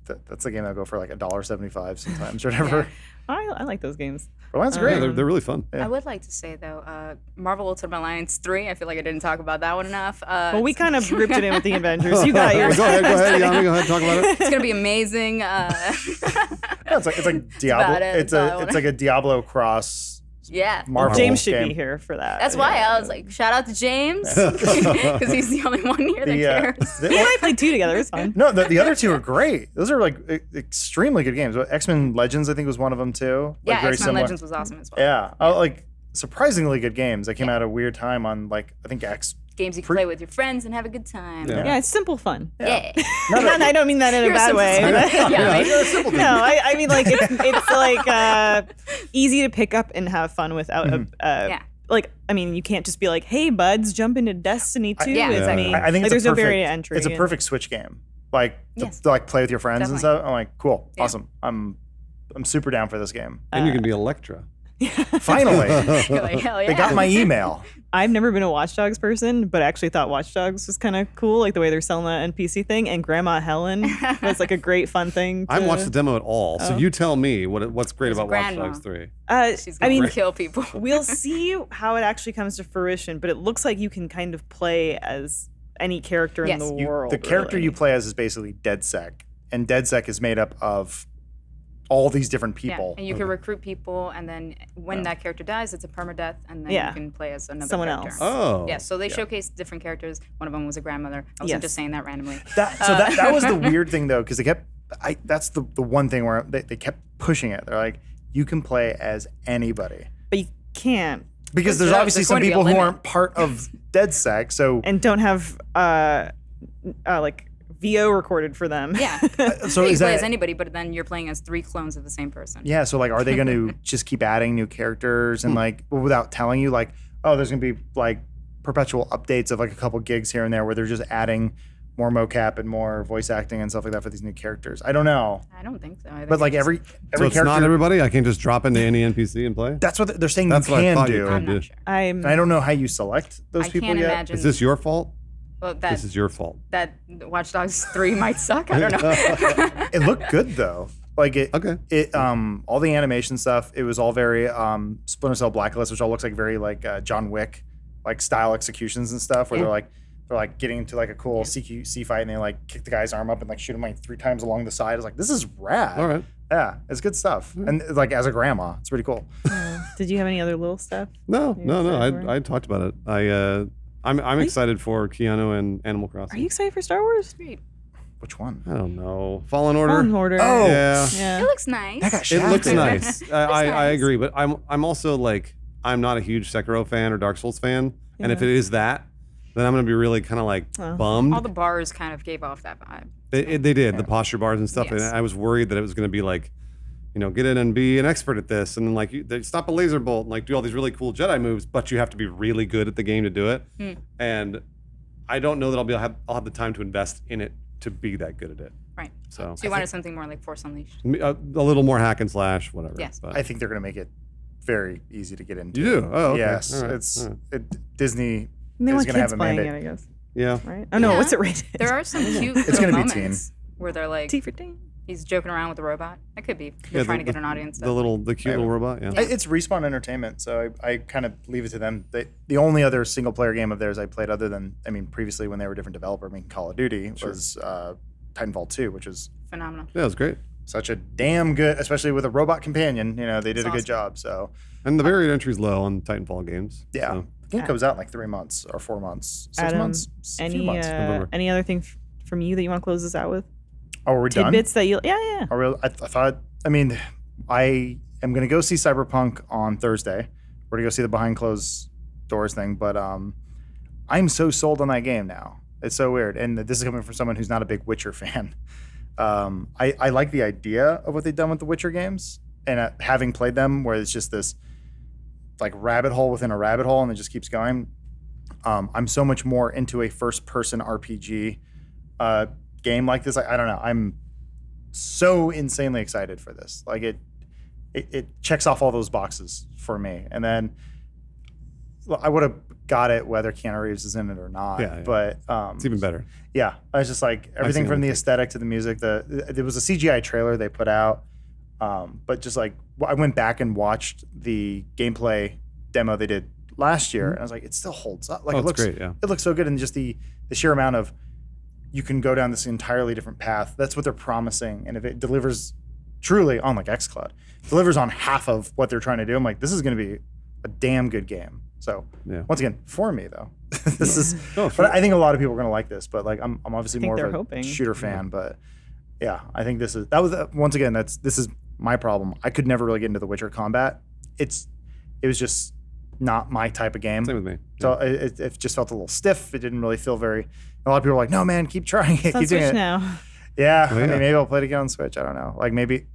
that's the game that'll go for like $1.75 sometimes or whatever. I like those games. Borderlands is Yeah, great. they're really fun. Yeah. I would like to say though, Marvel Ultimate Alliance 3. I feel like I didn't talk about that one enough. Well, we kind of grouped it in with the Avengers. You got yours. Go ahead, Yami. Go ahead, talk about it. it's gonna be amazing. Yeah, it's like Diablo. about it. That's all I wanna- It's like a Diablo cross yeah. Marvel James should game. be here for that. That's why I was like, shout out to James because he's the only one here that cares. We might play two together. It's fine. No, the other two are great. Those are like extremely good games. X-Men Legends, I think, was one of them too. Like, Yeah, very X-Men similar. Legends was awesome as well. Yeah, like surprisingly good games that came out at a weird time on like I think X. Games you can play with your friends and have a good time. Yeah. Yeah, it's simple fun. Yeah. I don't mean that in a You're bad simple way. fun. but- Yeah, right? No, I mean like it's like easy to pick up and have fun without Yeah. like I mean you can't just be like, hey buds, jump into Destiny 2 Yeah, with exactly. me. I think like, it's there's a no perfect, barrier to entry. It's a perfect Switch game. Like Yes. to like play with your friends and Definitely. stuff. I'm like, cool, Yeah. awesome. I'm super down for this game. And you can be Electra. Finally, You're like, hell yeah. they got my email. I've never been a Watch Dogs person, but I actually thought Watch Dogs was kind of cool, like the way they're selling the NPC thing. And Grandma Helen was like a great fun thing. I haven't watched the demo at all. So Oh. you tell me what's great It's about grandma. Watch Dogs 3. She's I gonna mean, kill people. we'll see how it actually comes to fruition, but it looks like you can kind of play as any character Yes. in the world. The character really. you play as is basically DedSec, and DedSec is made up of all these different people. Yeah, and you can recruit people, and then when that character dies, it's a permadeath, and then Yeah. you can play as another Someone character. else. Oh. Yeah, so they showcase different characters. One of them was a grandmother. I wasn't Yes. just saying that randomly. That was the weird thing though, because that's the one thing where they kept pushing it. They're like, you can play as anybody. But you can't Because there's There's obviously some going to be a people who limit. aren't part of DedSec, so and don't have like VO recorded for them. Yeah. so you is can play that as anybody, but then you're playing as 3 clones of the same person. yeah? So like, are they going to just keep adding new characters and like without telling you like, oh, there's going to be like perpetual updates of like a couple gigs here and there where they're just adding more mocap and more voice acting and stuff like that for these new characters. I don't know, I don't think so. I think but like it's- every So it's character. not everybody? I can't just drop into any NPC and play? That's what they're saying. That's you what I can thought you do. could. I'm not sure. I'm And I don't know how you select those I people can't yet. imagine Is this your fault? well, This is your fault. that Watch Dogs 3 might suck. I don't know. It looked good though. Like Okay. All the animation stuff, it was all very Splinter Cell Blacklist, which all looks like very like John Wick like style executions and stuff, where they're like getting into like a cool CQC fight and they like kick the guy's arm up and like shoot him like 3 times along the side. It's like, this is rad. All right. Yeah, it's good stuff. And like as a grandma, it's pretty cool. Did you have any other little stuff? No. excited for? I talked about it. I'm excited for Keanu and Animal Crossing. Are you excited for Star Wars? Great. Which one? I don't know. Fallen Order. Fallen Order. Oh. Yeah. It looks nice. That got It shafted. looks nice. I nice. agree, but I'm also like, I'm not a huge Sekiro fan or Dark Souls fan, and if Yeah. it is that, then I'm gonna be really kind of like Oh. bummed. All the bars kind of gave off that vibe. They did the posture bars and stuff, Yes. and I was worried that it was gonna be like, get in and be an expert at this, and then like they stop a laser bolt and like do all these really cool Jedi moves, but you have to be really good at the game to do it. And I don't know that I'll have the time to invest in it to be that good at it. Right. So So you wanted something more like Force Unleashed. a little more hack and slash, whatever. Yes. But I think they're gonna make it very easy to get into. you do. Oh, okay. Yes, All right. it's All right. Disney And they is want gonna kids have a playing mandate. it, I guess. Yeah. Right? Oh, no, Yeah. what's it rated? There are some cute It's little gonna be moments where they're like, T for teen. he's joking around with the robot. That could be. They're Yeah, trying to get an audience. The cute little robot. Yeah. It's Respawn Entertainment, so I kind of leave it to them. The only other single player game of theirs I played, other than previously when they were a different developer making Call of Duty, was Titanfall 2, which was Phenomenal. Yeah, it was great. such a damn good, especially with a robot companion. They did a good awesome. job. So And the barrier to entry is low on Titanfall games. yeah, So, the game comes out in like 3 months or 4 months, 6 Adam, months, a few months. November. Any other thing from you that you want to close this out with? Oh, are we done? Tidbits that you... Yeah. Are we, I thought. I am gonna go see Cyberpunk on Thursday. We're gonna go see the behind closed doors thing, but I'm so sold on that game now. It's so weird, and this is coming from someone who's not a big Witcher fan. I like the idea of what they've done with the Witcher games, and having played them, where it's just this like rabbit hole within a rabbit hole, and it just keeps going. I'm so much more into a first-person RPG game like this. I don't know. I'm so insanely excited for this. Like it checks off all those boxes for me. And then I would have got it whether Keanu Reeves is in it or not. Yeah. But it's even better. yeah, I was just like everything seen from it. the aesthetic to the music. There was a CGI trailer they put out, but just like I went back and watched the gameplay demo they did last year, and I was like, it still holds up. Like Oh, it it's looks great, yeah. It looks so good, and just the sheer amount of you can go down this entirely different path. That's what they're promising, and if it delivers truly on like xCloud, delivers on half of what they're trying to do, I'm like, this is going to be a damn good game. So Yeah. once again, for me though, this is. No, But I think a lot of people are going to like this. But like, I'm obviously think more they're of a hoping. shooter fan. But yeah, I think this was once again this is my problem. I could never really get into the Witcher combat. It was just not my type of game. Same with me. So it just felt a little stiff. It didn't really feel very. A lot of people were like, "No, man, keep trying it, It's on keep doing Switch it." now. Yeah, Oh, I yeah. mean, maybe I'll play it again on Switch. I don't know. Like maybe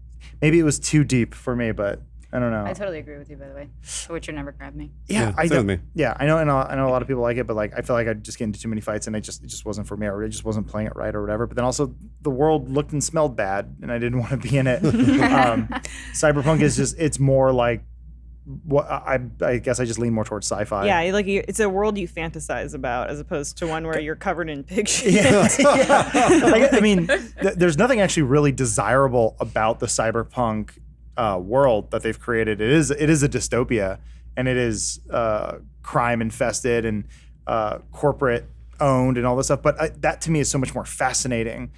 it was too deep for me, but I don't know. I totally agree with you, by the way. The Witcher never grabbed me. Yeah, I same with me. Yeah, I know a lot of people like it, but like I feel like I'd just get into too many fights, and it just wasn't for me, or it just wasn't playing it right, or whatever. But then also the world looked and smelled bad, and I didn't want to be in it. Cyberpunk is it's more like what I guess I just lean more towards sci-fi. Yeah, like it's a world you fantasize about as opposed to one where you're covered in pig shit. Yeah. Like, I mean, there's nothing actually really desirable about the cyberpunk world that they've created. It is a dystopia, and it is crime infested and corporate owned and all this stuff. But that to me is so much more fascinating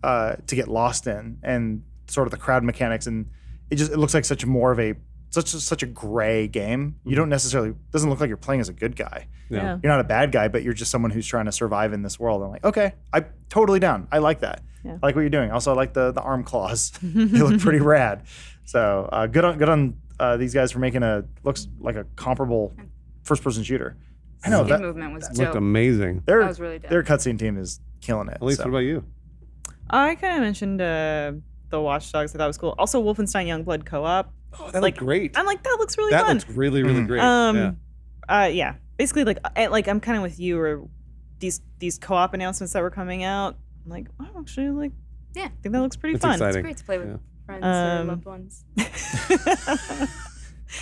to get lost in, and sort of the crowd mechanics, and it looks like such a gray game. You don't necessarily doesn't look like you're playing as a good guy. Yeah. You're not a bad guy, but you're just someone who's trying to survive in this world. I'm like, okay, I'm totally down. I like that. Yeah. I like what you're doing. Also, I like the arm claws. They look pretty rad. So good on these guys for making looks like a comparable first person shooter. I know Skin that movement was It looked dope. amazing. their That was really dope. their cutscene team is killing it. Elise, so. what about you? I kind of mentioned the Watch Dogs. I thought was cool. Also, Wolfenstein Youngblood co-op. Oh, that Like, looked great. I'm like, that looks really That fun. looks really, really great. Yeah. Basically, like I'm kind of with you. Or these co-op announcements that were coming out. I'm like, oh, actually, like, Yeah. I think that looks pretty It's fun. exciting. It's great to play with Yeah. friends or loved ones.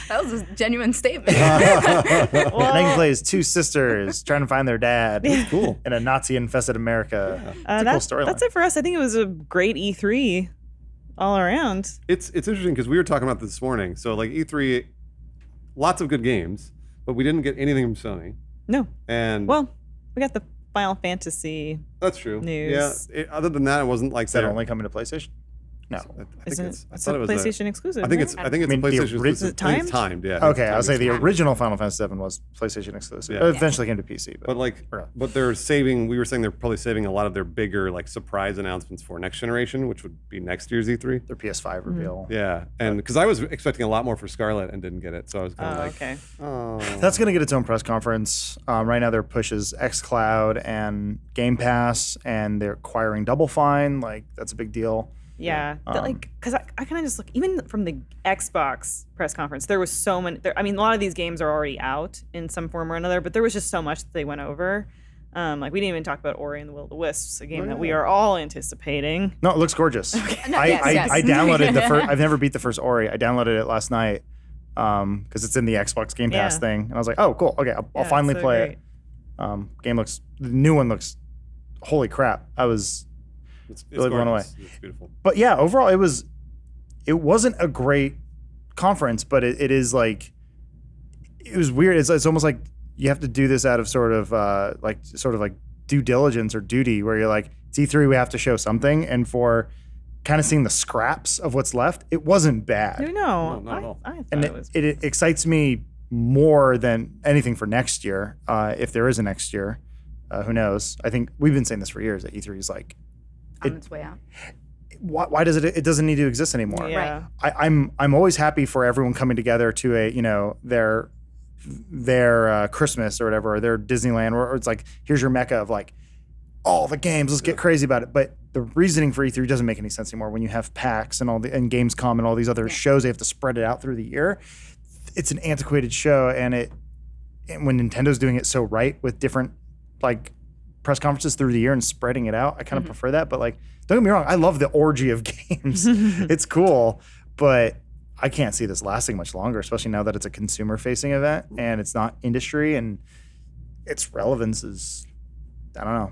That was a genuine statement. Megan plays two sisters trying to find their dad Cool. in a Nazi-infested America. It's a cool storyline. That's it for us. I think it was a great E3. all around. It's interesting because we were talking about this morning. So like E3, lots of good games, but we didn't get anything from Sony. No. And Well, we got the Final Fantasy. that's true. news. Yeah. Other than that, it wasn't like Is that they're- only coming to PlayStation? No. I think Isn't it's. I it's thought a it was PlayStation exclusive? I think isn't it's. I think it's I a mean, the PlayStation ori- exclusive. Is it I think it's timed? timed. Yeah. Okay, I Timed would say the exclusive. original Final Fantasy VII was PlayStation exclusive. Yeah. It eventually came to PC. But like, Yeah. but they're saving. We were saying they're probably saving a lot of their bigger like surprise announcements for next generation, which would be next year's E3. their PS5 reveal. Yeah, and because I was expecting a lot more for Scarlet and didn't get it, so I was kind of Oh, like, okay. oh, That's going to get its own press conference. Right now, their push is xCloud and Game Pass, and they're acquiring Double Fine. Like, that's a big deal. Yeah, because I kind of just look, even from the Xbox press conference, there was so many. I mean, a lot of these games are already out in some form or another, but there was just so much that they went over. Like, we didn't even talk about Ori and the Will of the Wisps, a game that we are all anticipating. No, it looks gorgeous. Yes. I downloaded the first. I've never beat the first Ori. I downloaded it last night because it's in the Xbox Game Pass Yeah. thing, and I was like, oh, cool. Okay, I'll Yeah, finally so play great. it. The new one looks, holy crap. I was. it's really blown gorgeous. It's beautiful. But yeah, overall, it wasn't a great conference, but it is like, it was weird. It's almost like you have to do this out of sort of like due diligence or duty, where you're like, it's E3, we have to show something, and for kind of seeing the scraps of what's left, it wasn't bad, No, not at all. I thought and it was. it excites me more than anything for next year, if there is a next year. Who knows? I think we've been saying this for years that E3 is like, On its way out. why does it doesn't need to exist anymore? Yeah. I'm always happy for everyone coming together to their Christmas or whatever, or their Disneyland, where it's like, here's your mecca of like all the games, let's get crazy about it. But the reasoning for E3 doesn't make any sense anymore when you have PAX and and Gamescom and all these other shows. They have to spread it out through the year. It's an antiquated show, and when Nintendo's doing it so right with different like press conferences through the year and spreading it out, I kind of prefer that. But like, don't get me wrong, I love the orgy of games. It's cool, but I can't see this lasting much longer, especially now that it's a consumer-facing event and it's not industry, and its relevance is, I don't know,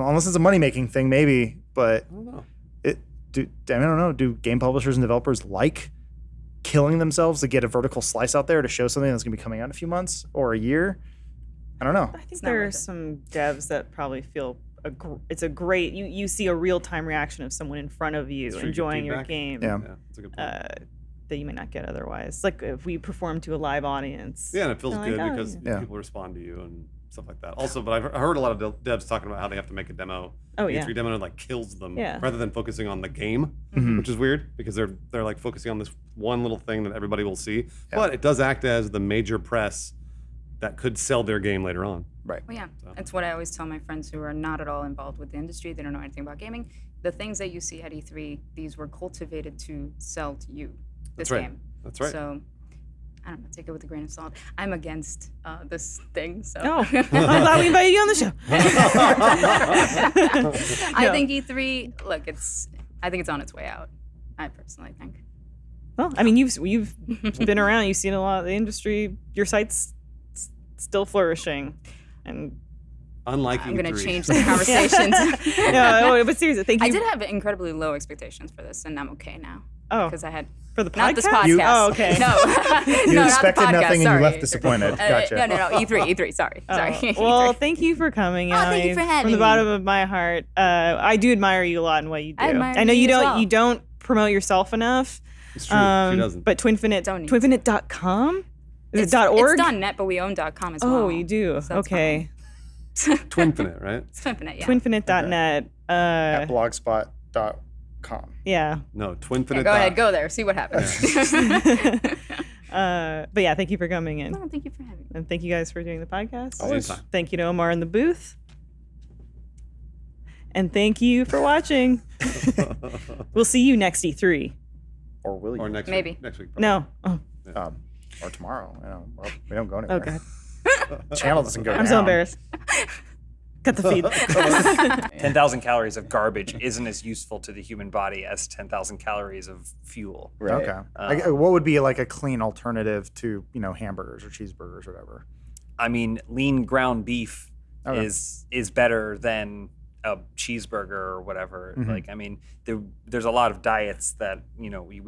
unless it's a money-making thing, maybe. But I don't know. I don't know. Do game publishers and developers like killing themselves to get a vertical slice out there to show something that's going to be coming out in a few months or a year? I don't know. I think not there are worth it. some devs that probably feel it's a great. You see a real time reaction of someone in front of you It's free enjoying your feedback. game. Yeah. Yeah, that's a good point. That you might not get otherwise. Like if we perform to a live audience. Yeah, and it feels They're like, good "Oh, because yeah." people respond to you and stuff like that. Also, but I've heard a lot of devs talking about how they have to make a demo. Oh, E3 yeah. demo like kills them Yeah. rather than focusing on the game, Mhm. which is weird because they're like focusing on this one little thing that everybody will see. But it does act as the major press that could sell their game later on. Right. Well, yeah, that's what I always tell my friends who are not at all involved with the industry. They don't know anything about gaming. The things that you see at E3, these were cultivated to sell to you. This That's right. game. That's right. So, I don't know. Take it with a grain of salt. I'm against this thing. So. Oh, I'm glad we invited you on the show. I No. think E3. Look, I think it's on its way out. I personally think. Well, I mean, you've been around. You've seen a lot of the industry. Your site's still flourishing, and Unlike I'm E3. going to change the conversations. no, but seriously, thank you. I did have incredibly low expectations for this, and I'm okay now. Oh, Because I had for the podcast. not this podcast. Oh, okay. No, You no, expected not the podcast, nothing and sorry. you left disappointed. Gotcha. No. E3. Sorry. Oh, Sorry. well, E3. thank you for coming. Oh, thank you Allie. for having From the me. bottom of my heart, I do admire you a lot in what you do. I admire know you you as don't well. you don't promote yourself enough. It's true. She doesn't. But Twinfinite, Don't need twinfinite.com? Is it .org? It's .net, but we own .com as well. Oh, you do. So that's Okay. Twinfinite, right? It's Twinfinite, yeah. Twinfinite.net. At blogspot.com. Yeah. No, Twinfinite. Yeah, go ahead, go there, see what happens. But yeah, thank you for coming in. No, thank you for having me. And thank you guys for doing the podcast. Always. Thank you to Omar in the booth. And thank you for watching. We'll see you next E3. Or will you? Or next Maybe. week. Next week. probably. No. Oh, Or tomorrow. We don't go anywhere. oh God. The channel doesn't go down. I'm so embarrassed. Cut the feed. 10,000 calories of garbage isn't as useful to the human body as 10,000 calories of fuel. Right. Okay. What would be like a clean alternative to, hamburgers or cheeseburgers or whatever? I mean, lean ground beef Okay. is better than a cheeseburger or whatever. Mm-hmm. Like, I mean, there's a lot of diets that we